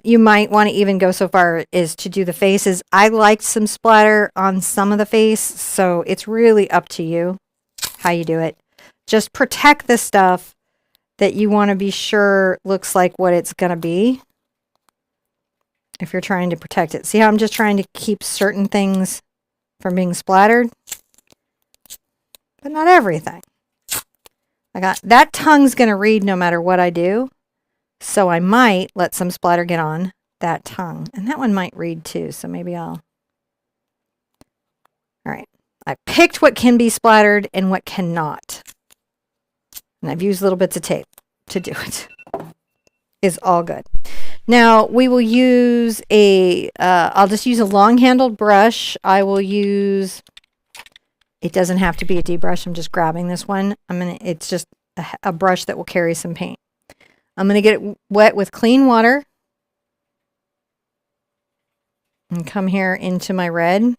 You might want to even go so far as to do the faces. I liked some splatter on some of the face, so it's really up to you how you do it. Just protect the stuff that you want to be sure looks like what it's going to be if you're trying to protect it. See how I'm just trying to keep certain things from being splattered? But not everything. I got that tongue's going to read no matter what I do. So I might let some splatter get on that tongue. And that one might read too, so maybe I'll... All right. I picked what can be splattered and what cannot. And I've used little bits of tape to do it. It's all good. Now, we will use a... I'll just use a long-handled brush. I will use... It doesn't have to be a deep brush. I'm just grabbing this one. It's just a brush that will carry some paint. I'm going to get it wet with clean water and come here into my red.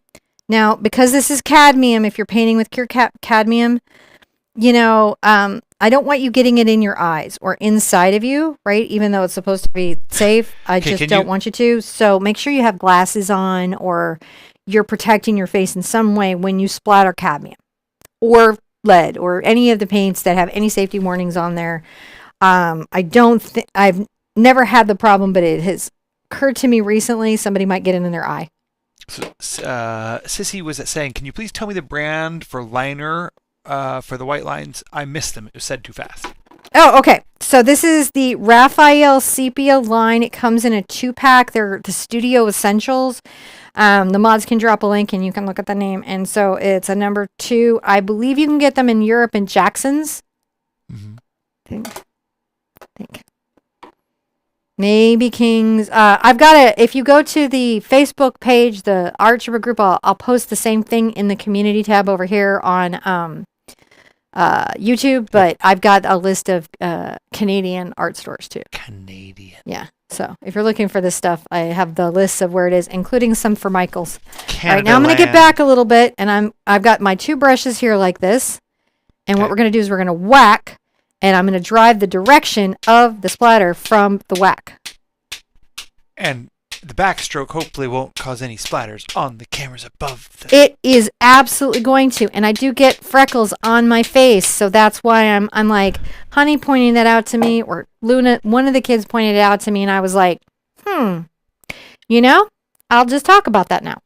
Now, because this is cadmium, if you're painting with pure cadmium, you know, I don't want you getting it in your eyes or inside of you, right? Even though it's supposed to be safe, I just don't want you to. So make sure you have glasses on, or you're protecting your face in some way when you splatter cadmium or lead or any of the paints that have any safety warnings on there. I've never had the problem, but it has occurred to me recently somebody might get it in their eye. So, Sissy was saying, can you please tell me the brand for liner for the white lines? I missed them. It was said too fast. Oh, okay. So this is the Raphael Sepia line. It comes in a 2-pack. They're the Studio Essentials. The mods can drop a link and you can look at the name. And so it's a number 2. I believe you can get them in Europe in Jackson's. Mm-hmm. I think. Maybe King's. I've got if you go to the Facebook page, the Art Sherpa group, I'll post the same thing in the community tab over here on YouTube, but I've got a list of Canadian art stores too. Canadian. Yeah. So if you're looking for this stuff, I have the list of where it is, including some for Michael's. Canada. All right, now I'm going to get back a little bit, and I've got my 2 brushes here like this, and what we're going to do is we're going to whack. And I'm going to drive the direction of the splatter from the whack. And the backstroke hopefully won't cause any splatters on the cameras above. It is absolutely going to. And I do get freckles on my face. So that's why I'm like, Honey pointing that out to me, or Luna, one of the kids pointed it out to me. And I was like, you know, I'll just talk about that now.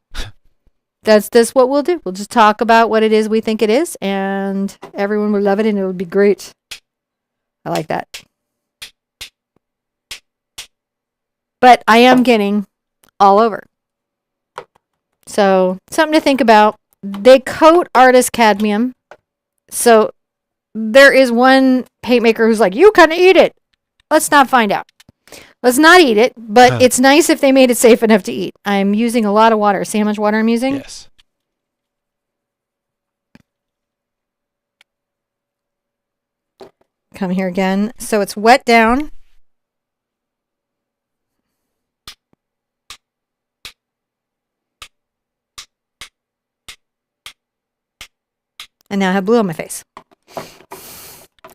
That's what we'll do. We'll just talk about what it is we think it is. And everyone will love it and it'll be great. I like that. But I am getting all over. So, something to think about. They coat artist cadmium. So, there is one paint maker who's like, you can eat it. Let's not find out. Let's not eat it, but it's nice if they made it safe enough to eat. I'm using a lot of water. See how much water I'm using? Yes. Come here again. So it's wet down. And now I have blue on my face.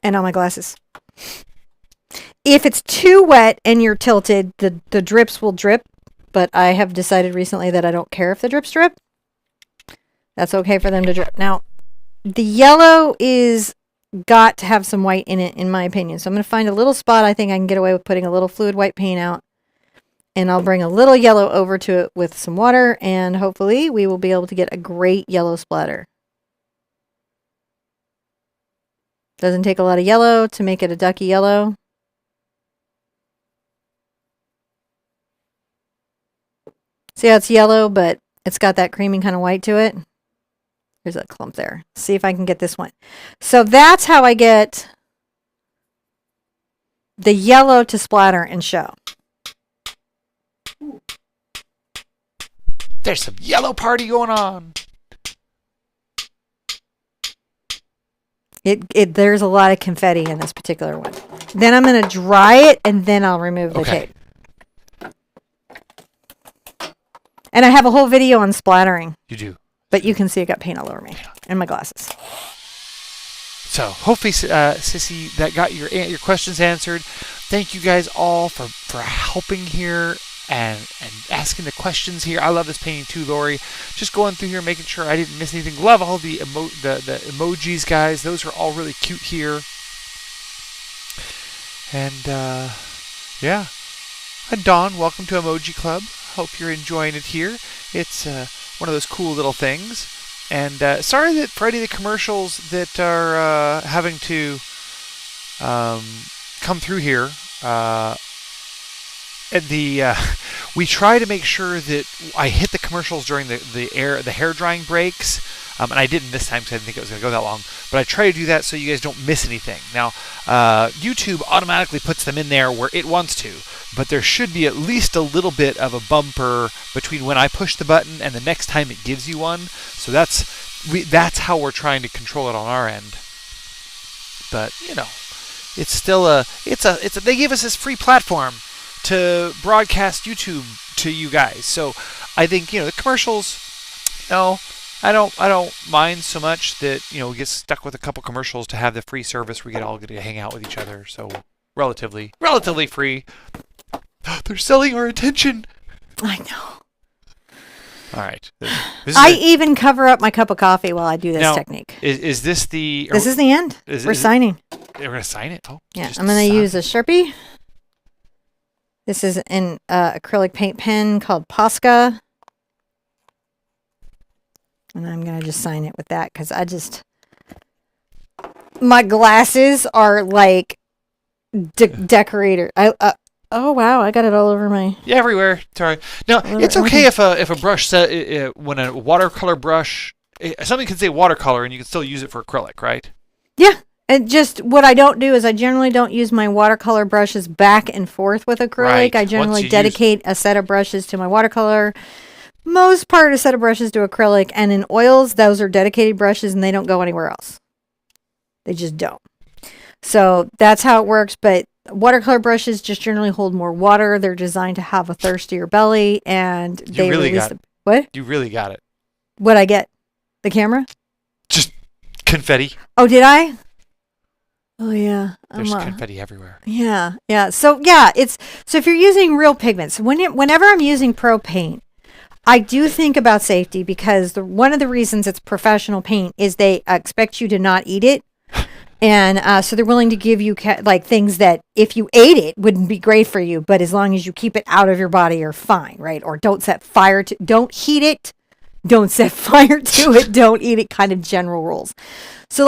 And on my glasses. If it's too wet and you're tilted, the drips will drip. But I have decided recently that I don't care if the drips drip. That's okay for them to drip. Now, the yellow is got to have some white in it, in my opinion. So I'm going to find a little spot I think I can get away with putting a little fluid white paint out. And I'll bring a little yellow over to it with some water. And hopefully we will be able to get a great yellow splatter. Doesn't take a lot of yellow to make it a ducky yellow. See how it's yellow, but it's got that creamy kind of white to it. There's a clump there. See if I can get this one. So that's how I get the yellow to splatter and show. There's some yellow party going on. There's a lot of confetti in this particular one. Then I'm going to dry it and then I'll remove the tape. And I have a whole video on splattering. You do. But you can see I got paint all over me and my glasses. So hopefully, Sissy, that got your questions answered. Thank you guys all for helping here and asking the questions here. I love this painting too, Lori. Just going through here, making sure I didn't miss anything. Love all the the emojis, guys. Those are all really cute here. And yeah. And Dawn, welcome to Emoji Club. Hope you're enjoying it here. It's one of those cool little things. And sorry that for any of the commercials that are having to come through here. We try to make sure that I hit the commercials during the hair drying breaks. And I didn't this time because I didn't think it was going to go that long. But I try to do that so you guys don't miss anything. Now, YouTube automatically puts them in there where it wants to. But there should be at least a little bit of a bumper between when I push the button and the next time it gives you one. So that's how we're trying to control it on our end. But, it's still they gave us this free platform to broadcast YouTube to you guys. So I think, the commercials, I don't mind so much that, we get stuck with a couple commercials to have the free service where we all get to hang out with each other. So relatively free. They're selling our attention. I know. All right. I even cover up my cup of coffee while I do this technique. Is this the... This is the end. We're signing. We're going to sign it? Oh. Yeah, I'm going to use a Sharpie. This is an acrylic paint pen called Posca. And I'm going to just sign it with that because my glasses are like decorator. Oh, wow. I got it all over my... Yeah, everywhere. Sorry. Now, it's okay if a brush, when a watercolor brush, something can say watercolor and you can still use it for acrylic, right? Yeah. And just what I don't do is I generally don't use my watercolor brushes back and forth with acrylic. Right. I generally dedicate a set of brushes to my watercolor. Most part, a set of brushes to acrylic. And in oils, those are dedicated brushes and they don't go anywhere else. They just don't. So that's how it works. But watercolor brushes just generally hold more water. They're designed to have a thirstier belly. And they really got it. What? You really got it. What'd I get? The camera? Just confetti. Oh, did I? Oh yeah, there's confetti everywhere. Yeah. So so if you're using real pigments, whenever I'm using pro paint, I do think about safety because one of the reasons it's professional paint is they expect you to not eat it, and so they're willing to give you things that if you ate it wouldn't be great for you, but as long as you keep it out of your body, you're fine, right? Or don't heat it, don't set fire to it, don't eat it. Kind of general rules. So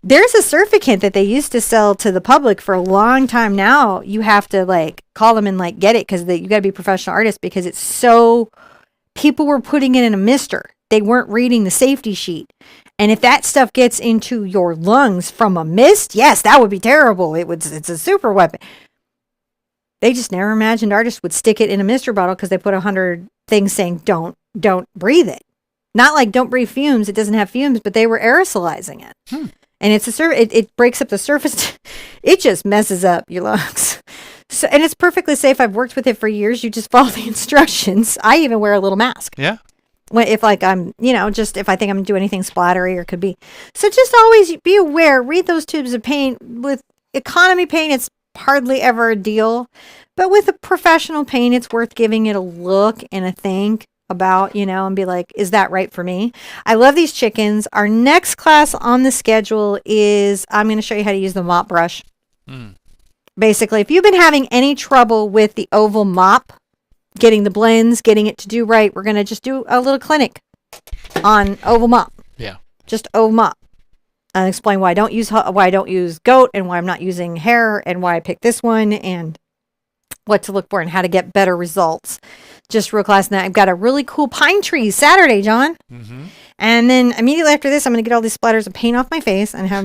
there's a surfactant that they used to sell to the public for a long time now. You have to call them and get it because you got to be a professional artist because it's so, people were putting it in a mister. They weren't reading the safety sheet. And if that stuff gets into your lungs from a mist, yes, that would be terrible. It's a super weapon. They just never imagined artists would stick it in a mister bottle because they put 100 things saying don't breathe it. Not don't breathe fumes. It doesn't have fumes, but they were aerosolizing it. And it breaks up the surface. It just messes up your lungs. So, and it's perfectly safe. I've worked with it for years. You just follow the instructions. I even wear a little mask. Yeah. If I'm, just if I think I'm going to do anything splattery or could be. So just always be aware. Read those tubes of paint. With economy paint, it's hardly ever a deal. But with a professional paint, it's worth giving it a look and a think about, and be like, is that right for me? I love these chickens. Our next class on the schedule is I'm going to show you how to use the mop brush. Basically, if you've been having any trouble with the oval mop, getting the blends, getting it to do right, we're going to just do a little clinic on oval mop. Yeah. Just oval mop. And explain why I don't use goat and why I'm not using hair and why I picked this one and what to look for and how to get better results. Just real class. Now I've got a really cool pine tree Saturday, John. Mm-hmm. And then immediately after this, I'm going to get all these splatters of paint off my face and have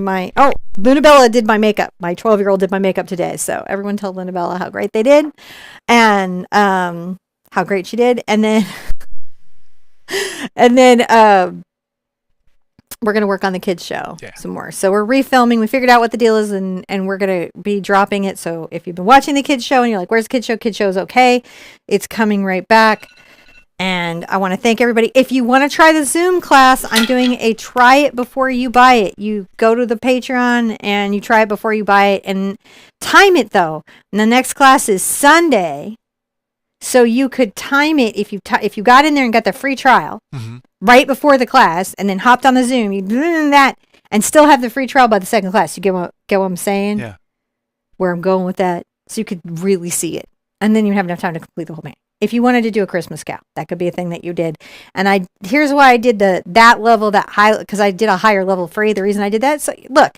Luna Bella did my makeup. My 12-year-old did my makeup today. So everyone told Luna Bella how great they did and how great she did. And then we're going to work on the kids show some more. So we're refilming. We figured out what the deal is and we're going to be dropping it. So if you've been watching the kids show and you're like, where's the kids show? Kids show is okay. It's coming right back. And I want to thank everybody. If you want to try the Zoom class, I'm doing a try it before you buy it. You go to the Patreon and you try it before you buy it, and time it though. And the next class is Sunday. So you could time it if you got in there and got the free trial right before the class and then hopped on the Zoom. You do that and still have the free trial by the second class. You get what I'm saying? Yeah. Where I'm going with that. So you could really see it. And then you have enough time to complete the whole thing. If you wanted to do a Christmas cow, that could be a thing that you did. And here's why I did that level, that high, because I did a higher level free. The reason I did that, so look,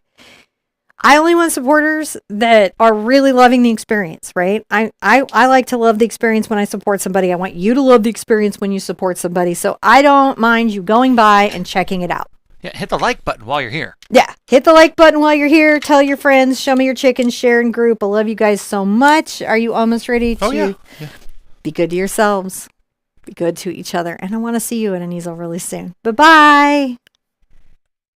I only want supporters that are really loving the experience, right? I like to love the experience when I support somebody. I want you to love the experience when you support somebody. So I don't mind you going by and checking it out. Yeah, hit the like button while you're here. Yeah, hit the like button while you're here. Tell your friends, show me your chickens, share in group. I love you guys so much. Are you almost ready to... Oh, yeah. Be good to yourselves. Be good to each other. And I want to see you in an easel really soon. Bye-bye.